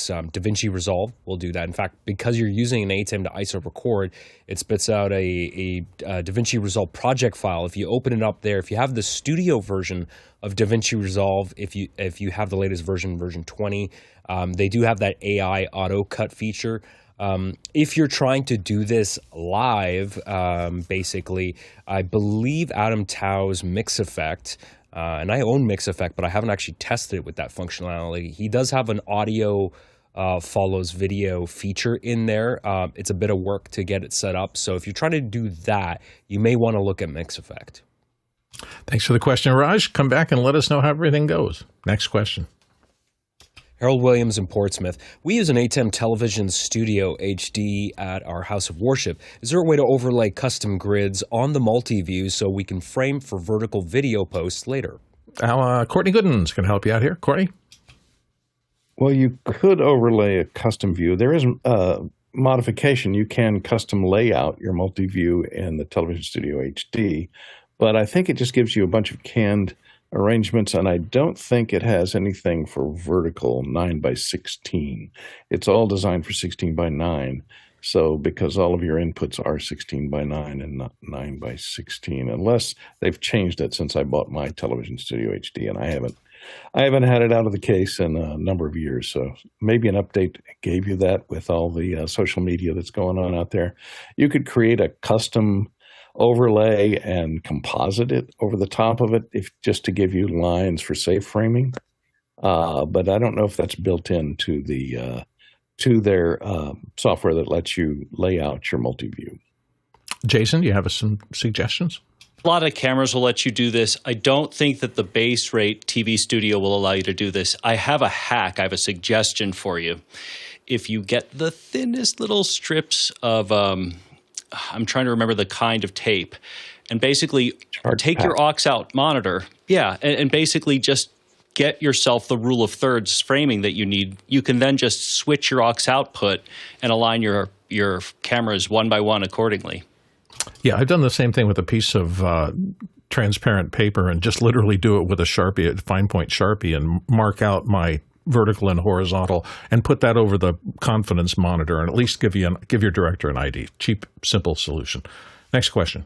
Davinci Resolve will do that. In fact, because you're using an Atem to ISO record, it spits out a Davinci Resolve project file. If you open it up there, if you have the studio version of Davinci Resolve, if you have the latest version 20, they do have that AI auto cut feature. If you're trying to do this live, basically, I believe Adam Tao's Mix Effect, and I own Mix Effect, but I haven't actually tested it with that functionality. He does have an audio follows video feature in there. It's a bit of work to get it set up. So if you're trying to do that, you may want to look at MixEffect. Thanks for the question, Raj. Come back and let us know how everything goes. Next question. Harold Williams in Portsmouth. We use an ATEM Television Studio HD at our house of worship. Is there a way to overlay custom grids on the multi-view so we can frame for vertical video posts later? Courtney Gooden's going to help you out here. Courtney? Well, you could overlay a custom view. There is a modification. You can custom layout your multi-view in the Television Studio HD, but I think it just gives you a bunch of canned arrangements, and I don't think it has anything for vertical 9:16. It's all designed for 16:9. So because all of your inputs are 16:9 and not 9:16, unless they've changed it since I bought my Television Studio HD, and I haven't had it out of the case in a number of years. So maybe an update gave you that with all the social media that's going on out there. You could create a custom overlay and composite it over the top of it, if just to give you lines for safe framing. But I don't know if that's built into their software that lets you lay out your multi-view. Jason, do you have some suggestions? A lot of cameras will let you do this. I don't think that the base rate TV Studio will allow you to do this. I have a hack. I have a suggestion for you. If you get the thinnest little strips of I'm trying to remember the kind of tape, and basically take your aux out monitor, and basically just get yourself the rule of thirds framing that you need. You can then just switch your aux output and align your cameras one by one accordingly. Yeah, I've done the same thing with a piece of transparent paper and just literally do it with a Sharpie, a fine point Sharpie, and mark out my vertical and horizontal, and put that over the confidence monitor, and at least give your director an ID. Cheap, simple solution. Next question.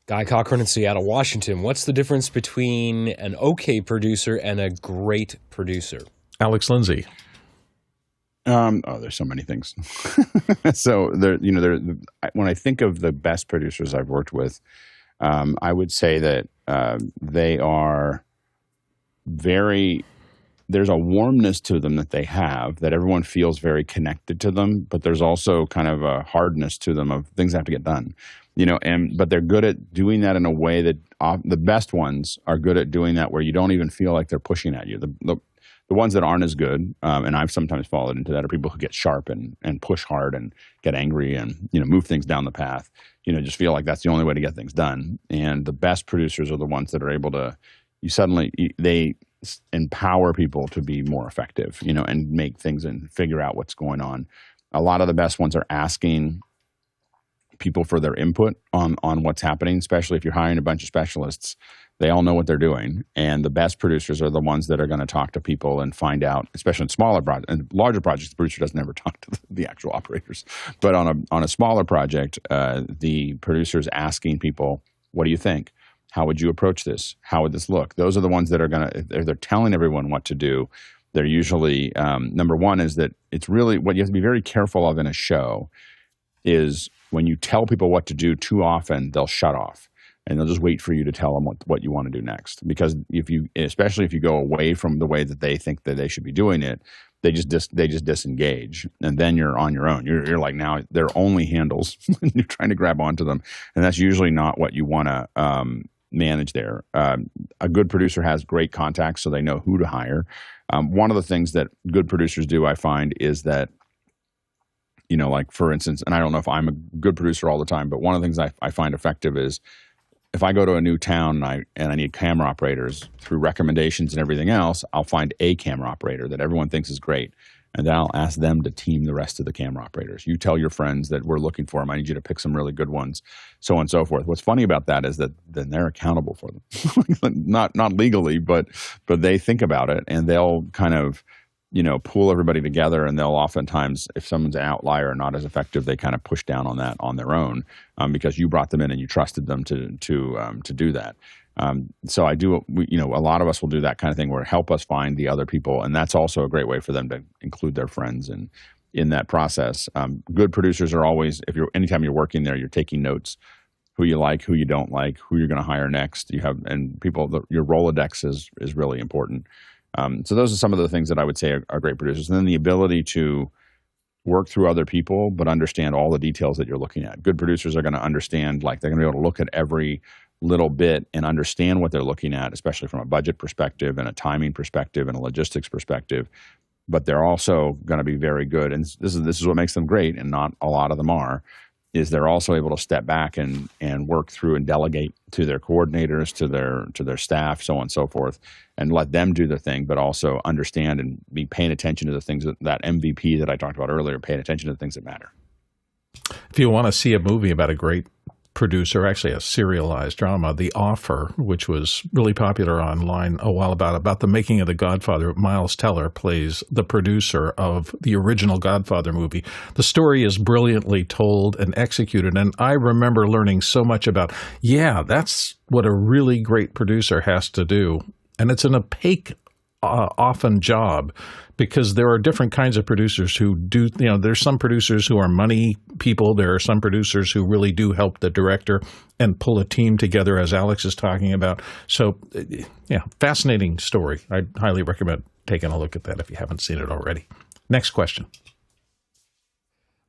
Guy Cochran in Seattle, Washington. What's the difference between an okay producer and a great producer? Alex Lindsay. There's so many things. So when I think of the best producers I've worked with, I would say that they are there's a warmness to them that they have, that everyone feels very connected to them, but there's also kind of a hardness to them of things that have to get done, but they're good at doing that in a way that the best ones are good at doing that where you don't even feel like they're pushing at you. The ones that aren't as good, and I've sometimes fallen into that, are people who get sharp and push hard and get angry and, move things down the path, just feel like that's the only way to get things done. And the best producers are the ones that are able to, they empower people to be more effective, and make things and figure out what's going on. A lot of the best ones are asking people for their input on what's happening, especially if you're hiring a bunch of specialists. They all know what they're doing. And the best producers are the ones that are going to talk to people and find out, especially in smaller projects. And larger projects, the producer doesn't ever talk to the actual operators. But on a smaller project, the producer's asking people, what do you think? How would you approach this? How would this look? Those are the ones that are going to, if they're telling everyone what to do, they're usually, number one is that it's really, what you have to be very careful of in a show is when you tell people what to do too often, they'll shut off and they'll just wait for you to tell them what you want to do next. Because especially if you go away from the way that they think that they should be doing it, they just disengage, and then you're on your own. You're like, now they're only handles, and you're trying to grab onto them, and that's usually not what you want to manage there. A good producer has great contacts, so they know who to hire. One of the things that good producers do, I find, is that, like for instance, and I don't know if I'm a good producer all the time, but one of the things I find effective is if I go to a new town and I need camera operators, through recommendations and everything else, I'll find a camera operator that everyone thinks is great. And then I'll ask them to team the rest of the camera operators. You tell your friends that we're looking for them. I need you to pick some really good ones, so on and so forth. What's funny about that is that then they're accountable for them. not legally, but they think about it, and they'll kind of, pull everybody together, and they'll oftentimes, if someone's an outlier or not as effective, they kind of push down on that on their own, because you brought them in and you trusted them to do that. So I do, a lot of us will do that kind of thing where help us find the other people. And that's also a great way for them to include their friends in that process. Good producers are always, anytime you're working there, you're taking notes, who you like, who you don't like, who you're going to hire next. Your Rolodex is really important. So those are some of the things that I would say are great producers. And then the ability to work through other people, but understand all the details that you're looking at. Good producers are going to understand, like they're going to be able to look at every little bit and understand what they're looking at, especially from a budget perspective and a timing perspective and a logistics perspective. But they're also going to be very good, and this is what makes them great, and not a lot of them are, is they're also able to step back and work through and delegate to their coordinators, to their staff, so on and so forth, and let them do their thing, but also understand and be paying attention to the things that MVP that I talked about earlier, paying attention to the things that matter. If you want to see a movie about a great producer, actually a serialized drama, The Offer, which was really popular online a while about the making of The Godfather. Miles Teller plays the producer of the original Godfather movie. The story is brilliantly told and executed, and I remember learning so much about, that's what a really great producer has to do. And it's an opaque often job, because there are different kinds of producers who do, there's some producers who are money people. There are some producers who really do help the director and pull a team together, as Alex is talking about. So, fascinating story. I'd highly recommend taking a look at that if you haven't seen it already. Next question.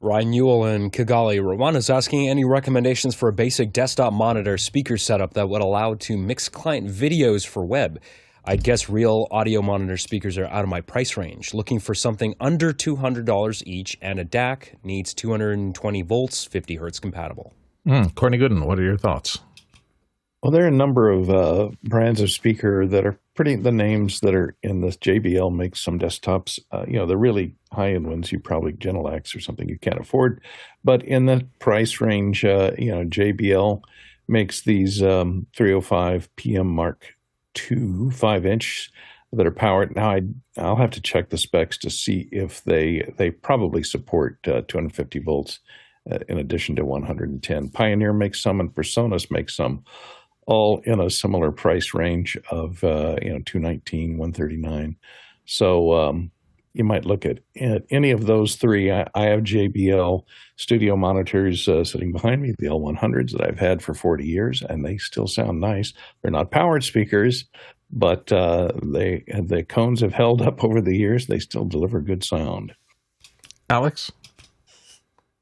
Ryan Newell in Kigali, Rwanda is asking any recommendations for a basic desktop monitor speaker setup that would allow to mix client videos for web. I guess real audio monitor speakers are out of my price range. Looking for something under $200 each, and a DAC needs 220 volts, 50 hertz compatible. Courtney Gooden, what are your thoughts? Well, there are a number of brands of speaker that are the names that are in this. JBL makes some desktops. The really high-end ones, you probably Genelex or something you can't afford. But in the price range, JBL makes these 305 PM Mark II 5-inch that are powered. Now, I'll have to check the specs to see if they probably support 250 volts in addition to 110. Pioneer makes some, and PreSonus makes some, all in a similar price range of 219, 139. So you might look at any of those three. I have JBL studio monitors sitting behind me, the L100s that I've had for 40 years, and they still sound nice. They're not powered speakers, but the cones have held up over the years. They still deliver good sound. Alex?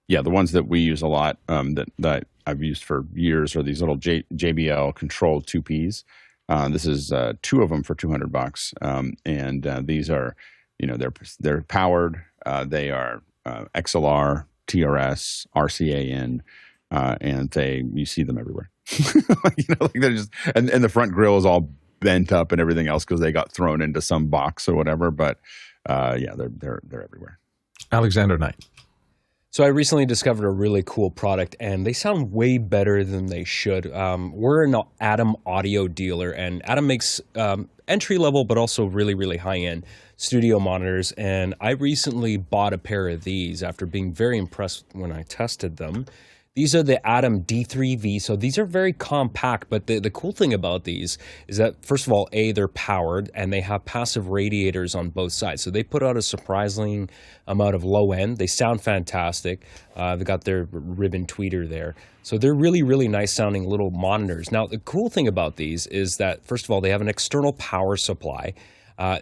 Yeah, the ones that we use a lot that I've used for years are these little JBL controlled 2Ps. This is two of them for $200, and these are, they're powered. They are XLR, TRS, RCAN, and you see them everywhere. They're just, and the front grill is all bent up and everything else because they got thrown into some box or whatever. But they're everywhere. Alexander Knight. So I recently discovered a really cool product, and they sound way better than they should. We're an Atem audio dealer, and Atem makes entry-level but also really, really high-end studio monitors. And I recently bought a pair of these after being very impressed when I tested them. These are the Atem D3V, so these are very compact, but the cool thing about these is that, first of all, they're powered, and they have passive radiators on both sides. So they put out a surprising amount of low end. They sound fantastic. They've got their ribbon tweeter there. So they're really, really nice sounding little monitors. Now, the cool thing about these is that, first of all, they have an external power supply.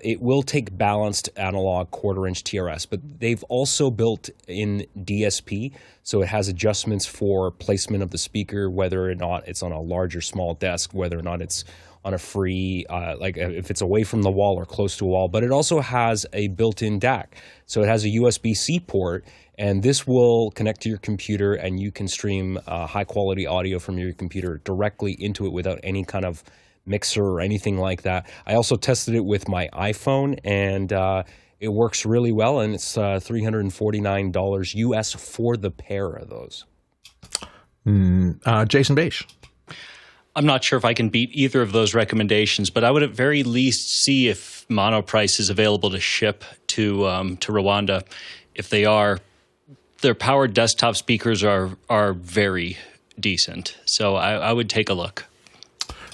It will take balanced analog 1/4-inch TRS, but they've also built in DSP, so it has adjustments for placement of the speaker, whether or not it's on a large or small desk, whether or not it's on a free, like if it's away from the wall or close to a wall. But it also has a built-in DAC, so it has a USB-C port, and this will connect to your computer, and you can stream high-quality audio from your computer directly into it without any kind of mixer or anything like that. I also tested it with my iPhone, and it works really well, and it's $349 US for the pair of those. Jason Bache. I'm not sure if I can beat either of those recommendations, but I would at very least see if Monoprice is available to ship to Rwanda. If they are, their powered desktop speakers are very decent. So I would take a look.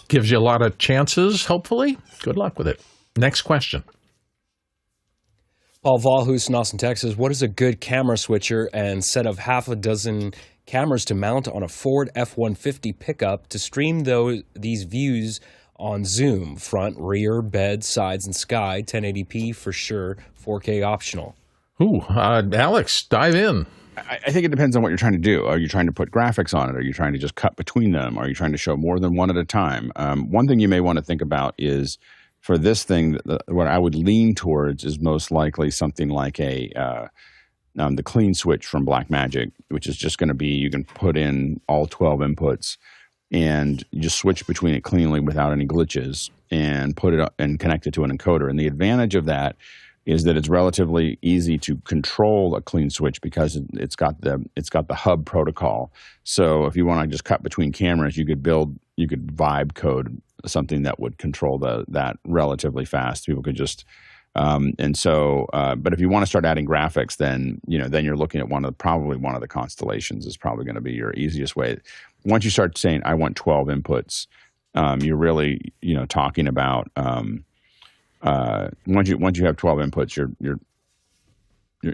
Gives you a lot of chances, hopefully. Good luck with it. Next question. Paul Valhus in Austin, Texas. What is a good camera switcher and set of half a dozen cameras to mount on a Ford F-150 pickup to stream these views on zoom, front, rear, bed, sides, and sky. 1080p for sure, 4K optional. Ooh, Alex, dive in. I think it depends on what you're trying to do. Are you trying to put graphics on it? Are you trying to just cut between them? Are you trying to show more than one at a time? One thing you may want to think about is for this thing, what I would lean towards is most likely something like the clean switch from Blackmagic, which is just going to be, you can put in all 12 inputs and you just switch between it cleanly without any glitches and put it up and connect it to an encoder. And the advantage of that is that it's relatively easy to control a clean switch because it's got the hub protocol. So if you want to just cut between cameras, you could vibe code something that would control that relatively fast. People could just but if you want to start adding graphics, then you're looking at probably one of the constellations is probably going to be your easiest way. Once you start saying I want 12 inputs, you're really talking about once you have 12 inputs,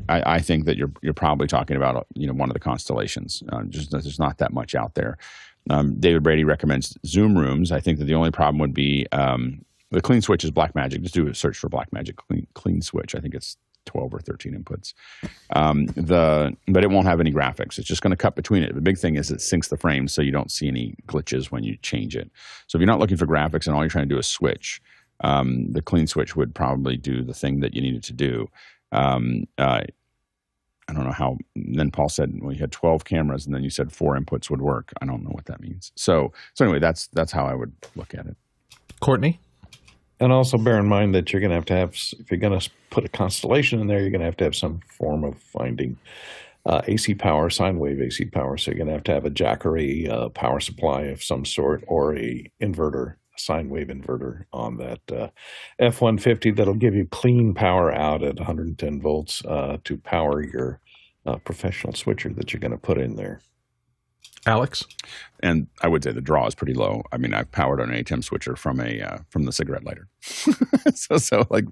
I think that you're probably talking about one of the constellations. There's not that much out there. David Brady recommends Zoom rooms. I think that the only problem would be the clean switch is Blackmagic. Just do a search for Blackmagic clean switch. I think it's 12 or 13 inputs. But it won't have any graphics. It's just going to cut between it. The big thing is it syncs the frames so you don't see any glitches when you change it. So if you're not looking for graphics and all you're trying to do is switch, the clean switch would probably do the thing that you needed to do. I don't know how. Then Paul said, well, you had 12 cameras, and then you said 4 inputs would work. I don't know what that means. So anyway, that's how I would look at it. Courtney? And also bear in mind that you're going to have, if you're going to put a constellation in there, you're going to have some form of finding AC power, sine wave AC power. So you're going to have a jack or a power supply of some sort or a inverter, sine wave inverter on that F150 that'll give you clean power out at 110 volts to power your professional switcher that you're going to put in there. Alex? And I would say the draw is pretty low. I mean, I've powered on an ATEM switcher from the cigarette lighter, so like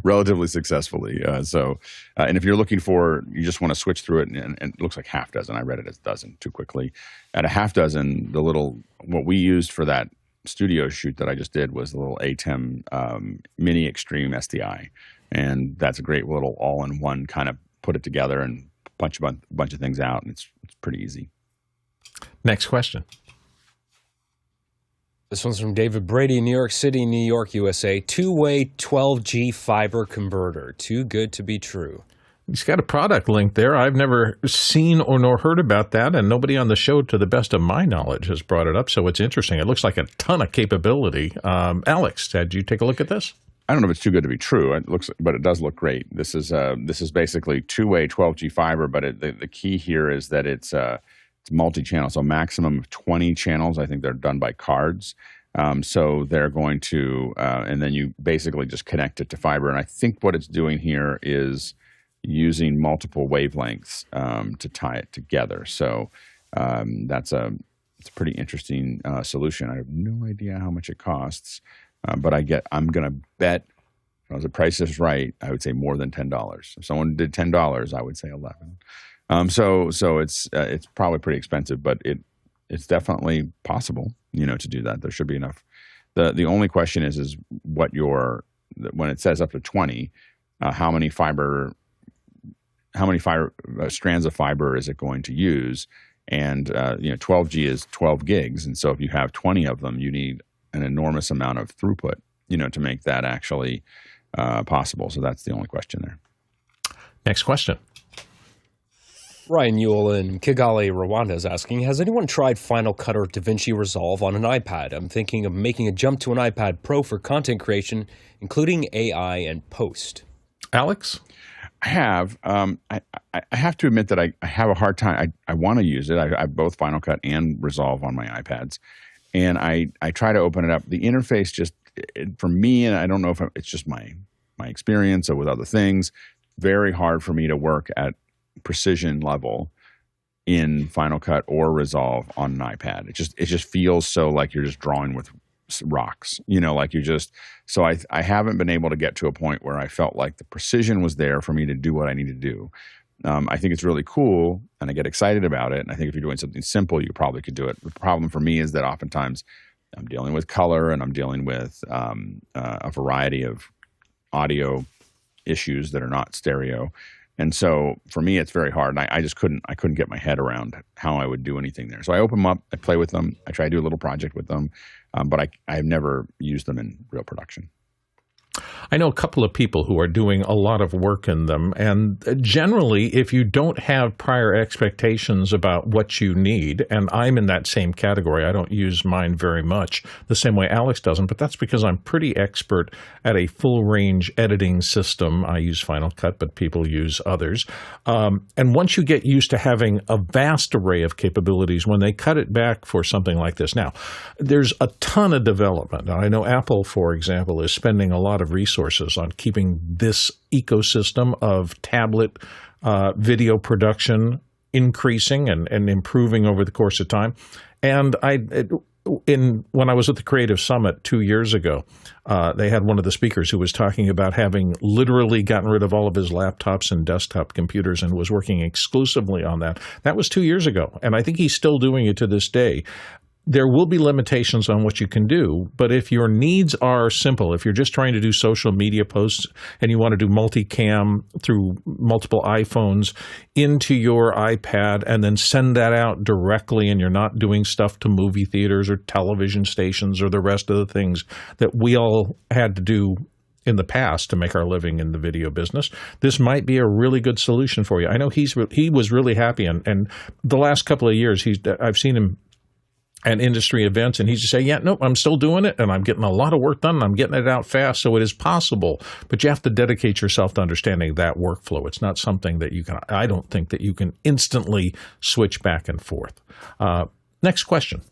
relatively successfully. And if you're looking for, you just want to switch through it, and it looks like half dozen. I read it as dozen too quickly. At a half dozen, what we used for that studio shoot that I just did was the little ATEM Mini Extreme SDI, and that's a great little all-in-one kind of put it together and bunch of things out, and it's pretty easy. Next question. This one's from David Brady, New York City, New York, USA. Two-way 12G fiber converter. Too good to be true. He's got a product link there. I've never seen or nor heard about that, and nobody on the show, to the best of my knowledge, has brought it up, so it's interesting. It looks like a ton of capability. Alex, did you take a look at this? I don't know if it's too good to be true. But it does look great. This is basically two-way 12G fiber, but the key here is that it's multi-channel, so maximum of 20 channels. I think they're done by cards. So they're going to, and then you basically just connect it to fiber. And I think what it's doing here is using multiple wavelengths to tie it together. So it's a pretty interesting solution. I have no idea how much it costs, but I'm going to bet, if the price is right, I would say more than $10. If someone did $10, I would say $11. So it's probably pretty expensive, but it's definitely possible, to do that. There should be enough. The only question is what when it says up to 20, how many strands of fiber is it going to use? And 12G is 12 gigs, and so if you have 20 of them, you need an enormous amount of throughput, to make that actually possible. So that's the only question there. Next question. Ryan Ewell in Kigali, Rwanda is asking, has anyone tried Final Cut or Davinci Resolve on an iPad? I'm thinking of making a jump to an iPad Pro for content creation, including AI and post. Alex? I have. I have to admit that I have a hard time. I want to use it. I have both Final Cut and Resolve on my iPads. And I try to open it up. The interface for me, and I don't know if it's just my experience or with other things, very hard for me to work at precision level in Final Cut or Resolve on an iPad. It just feels so like you're just drawing with rocks, so I haven't been able to get to a point where I felt like the precision was there for me to do what I need to do. I think it's really cool and I get excited about it. And I think if you're doing something simple, you probably could do it. The problem for me is that oftentimes I'm dealing with color, and I'm dealing with a variety of audio issues that are not stereo. And so for me, it's very hard. And I just couldn't get my head around how I would do anything there. So I open them up, I play with them, I try to do a little project with them, but I've never used them in real production. I know a couple of people who are doing a lot of work in them, and generally, if you don't have prior expectations about what you need, and I'm in that same category, I don't use mine very much the same way Alex doesn't, but that's because I'm pretty expert at a full-range editing system. I use Final Cut, but people use others. And once you get used to having a vast array of capabilities, when they cut it back for something like this, now, there's a ton of development. Now, I know Apple, for example, is spending a lot of resources on keeping this ecosystem of tablet video production increasing and improving over the course of time. And when I was at the Creative Summit 2 years ago, they had one of the speakers who was talking about having literally gotten rid of all of his laptops and desktop computers and was working exclusively on that. That was 2 years ago, and I think he's still doing it to this day. There will be limitations on what you can do, but if your needs are simple, if you're just trying to do social media posts and you want to do multicam through multiple iPhones into your iPad and then send that out directly, and you're not doing stuff to movie theaters or television stations or the rest of the things that we all had to do in the past to make our living in the video business, this might be a really good solution for you. I know he was really happy, and the last couple of years I've seen him at industry events, and he just say, yeah, nope, I'm still doing it, and I'm getting a lot of work done, and I'm getting it out fast, so it is possible. But you have to dedicate yourself to understanding that workflow. It's not something that I don't think that you can instantly switch back and forth. Next question.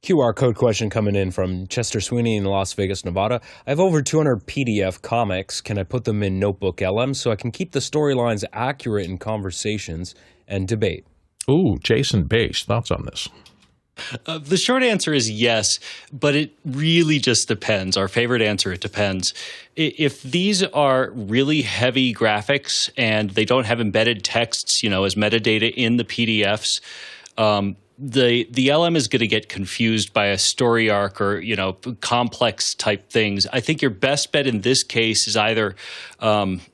QR code question coming in from Chester Sweeney in Las Vegas, Nevada. I have over 200 PDF comics. Can I put them in Notebook LM so I can keep the storylines accurate in conversations and debate? Ooh, Jason Bache, thoughts on this? The short answer is yes, but it really just depends. Our favorite answer, it depends. If these are really heavy graphics and they don't have embedded texts, as metadata in the PDFs, the LM is going to get confused by a story arc or, complex type things. I think your best bet in this case is either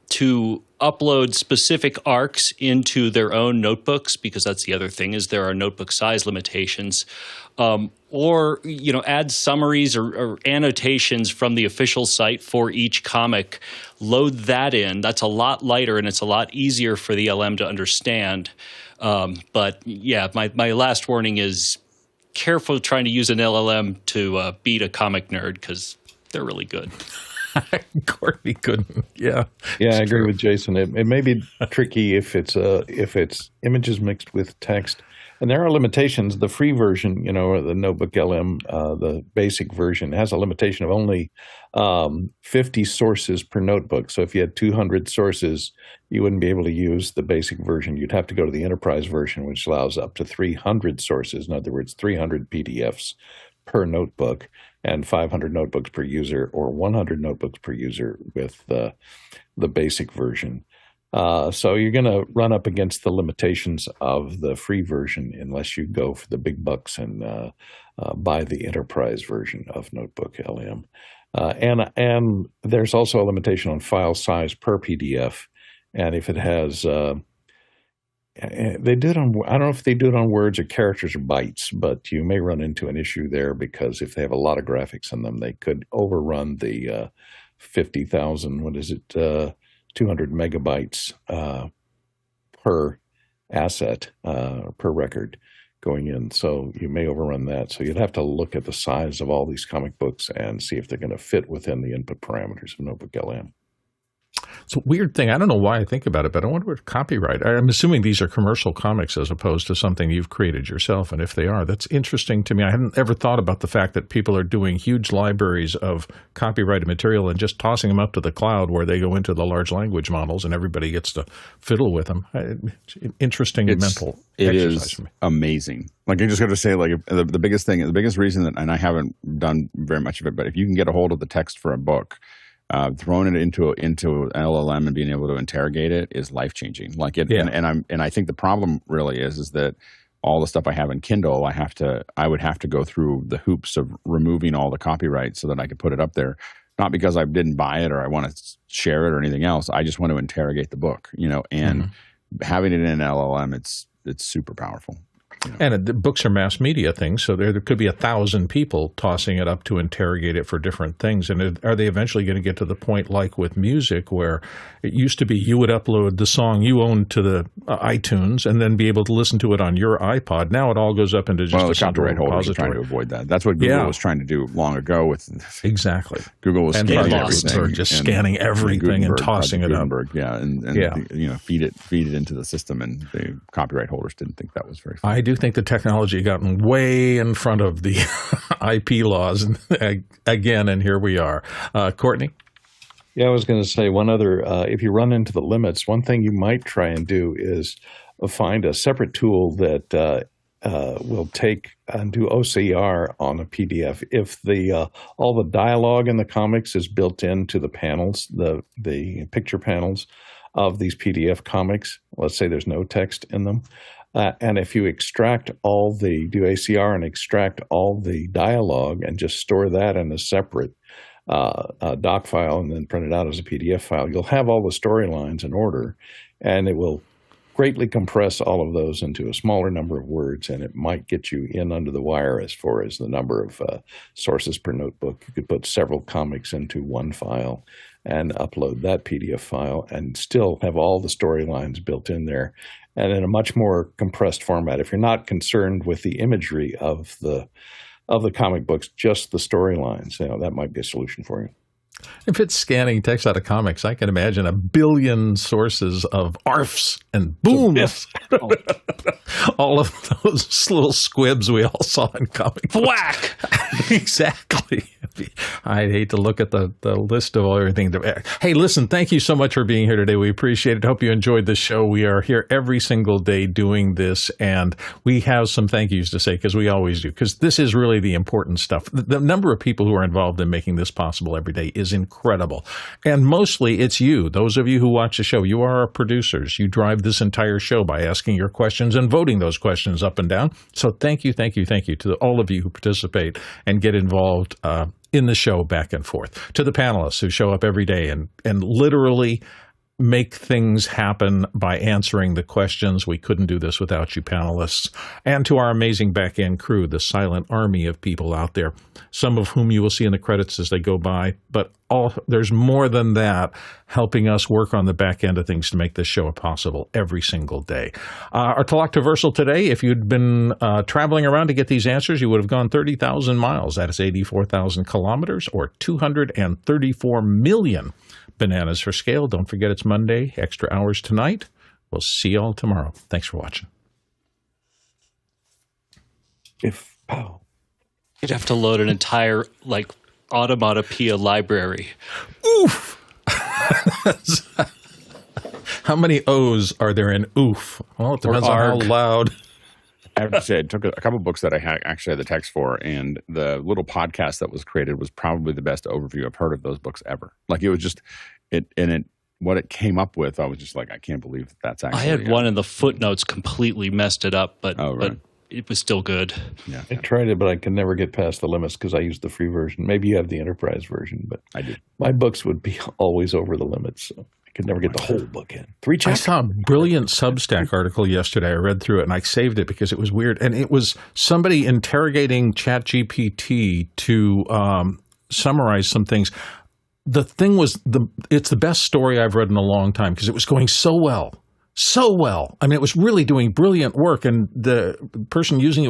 to upload specific arcs into their own notebooks, because that's the other thing, is there are notebook size limitations, or add summaries or annotations from the official site for each comic. Load that in. That's a lot lighter and it's a lot easier for the LM to understand. But yeah, my last warning is careful trying to use an LLM to beat a comic nerd, because they're really good. Courtney couldn't. Yeah, I agree with Jason. It may be tricky if it's images mixed with text, and there are limitations. The free version, the Notebook LM, the basic version, has a limitation of only 50 sources per notebook. So if you had 200 sources, you wouldn't be able to use the basic version. You'd have to go to the enterprise version, which allows up to 300 sources. In other words, 300 PDFs per notebook, and 500 notebooks per user, or 100 notebooks per user with the basic version. So you're going to run up against the limitations of the free version unless you go for the big bucks and buy the enterprise version of Notebook LM. And there's also a limitation on file size per PDF. And if it has they do it on, I don't know if they do it on words or characters or bytes, but you may run into an issue there, because if they have a lot of graphics in them, they could overrun the 50,000, 200 megabytes per asset, per record going in. So you may overrun that. So you'd have to look at the size of all these comic books and see if they're going to fit within the input parameters of Notebook LM. It's a weird thing. I don't know why I think about it, but I wonder what copyright. I'm assuming these are commercial comics as opposed to something you've created yourself. And if they are, that's interesting to me. I hadn't ever thought about the fact that people are doing huge libraries of copyrighted material and just tossing them up to the cloud where they go into the large language models and everybody gets to fiddle with them. Interesting mental It exercise is for me. amazing. Like, I just got to say, like, the biggest thing, the biggest reason that, and I haven't done very much of it, but if you can get a hold of the text for a book, throwing it into an LLM and being able to interrogate it is life changing. Like it, Yeah. and I think the problem really is that all the stuff I have in Kindle, I would have to go through the hoops of removing all the copyright so that I could put it up there. Not because I didn't buy it or I want to share it or anything else. I just want to interrogate the book, and having it in an LLM, it's super powerful. And the books are mass media things, so there could be 1,000 people tossing it up to interrogate it for different things. And are they eventually going to get to the point, like with music, where it used to be you would upload the song you owned to the iTunes and then be able to listen to it on your iPod? Now it all goes up into just the a central copyright holders are trying to avoid that. That's what Google was trying to do long ago. With exactly, Google was scanning everything, or just scanning everything and tossing it up. Feed it into the system, and the copyright holders didn't think that was very fun. I do think the technology gotten way in front of the IP laws again, and here we are. Courtney? Yeah, I was going to say one other, if you run into the limits, one thing you might try and do is find a separate tool that will take and do OCR on a PDF. If all the dialogue in the comics is built into the panels, the picture panels of these PDF comics, let's say there's no text in them, and if you do ACR and extract all the dialogue and just store that in a separate doc file and then print it out as a PDF file, you'll have all the storylines in order, and it will greatly compress all of those into a smaller number of words, and it might get you in under the wire as far as the number of sources per notebook. You could put several comics into one file and upload that PDF file and still have all the storylines built in there and in a much more compressed format. If you're not concerned with the imagery of the comic books, just the storylines, that might be a solution for you. If it's scanning text out of comics, I can imagine 1 billion sources of ARFs and booms. All of those little squibs we all saw in comic books. Whack! Exactly. I'd hate to look at the list of everything. Hey, listen, thank you so much for being here today. We appreciate it. Hope you enjoyed the show. We are here every single day doing this, and we have some thank yous to say, because we always do, because this is really the important stuff. The number of people who are involved in making this possible every day is incredible. And mostly it's you, those of you who watch the show. You are our producers. You drive this entire show by asking your questions and voting those questions up and down. So thank you to all of you who participate and get involved in the show back and forth. To the panelists who show up every day and literally make things happen by answering the questions. We couldn't do this without you panelists. And to our amazing back-end crew, the silent army of people out there, some of whom you will see in the credits as they go by, but there's more than that helping us work on the back end of things to make this show possible every single day. Our Talktoversal today, if you'd been traveling around to get these answers, you would have gone 30,000 miles. That is 84,000 kilometers, or 234 million bananas for scale. Don't forget it's Monday, extra hours tonight. We'll see you all tomorrow. Thanks for watching. You'd have to load an entire automatopoeia library. Oof! How many O's are there in oof? Well, it depends on how loud. I have to say, I took a couple books that I actually had the text for, and the little podcast that was created was probably the best overview I've heard of those books ever. It was just what it came up with. I was just like, I can't believe that's actually. I had one in the footnotes completely messed it up, but it was still good. Yeah, I tried it, but I could never get past the limits because I used the free version. Maybe you have the enterprise version, but I did. My books would be always over the limits, so I could never get the whole book in. 3 chapters. I saw a brilliant Substack article yesterday. I read through it and I saved it because it was weird. And it was somebody interrogating ChatGPT to summarize some things. The thing was, it's the best story I've read in a long time because it was going so well. I mean, it was really doing brilliant work, and the person using it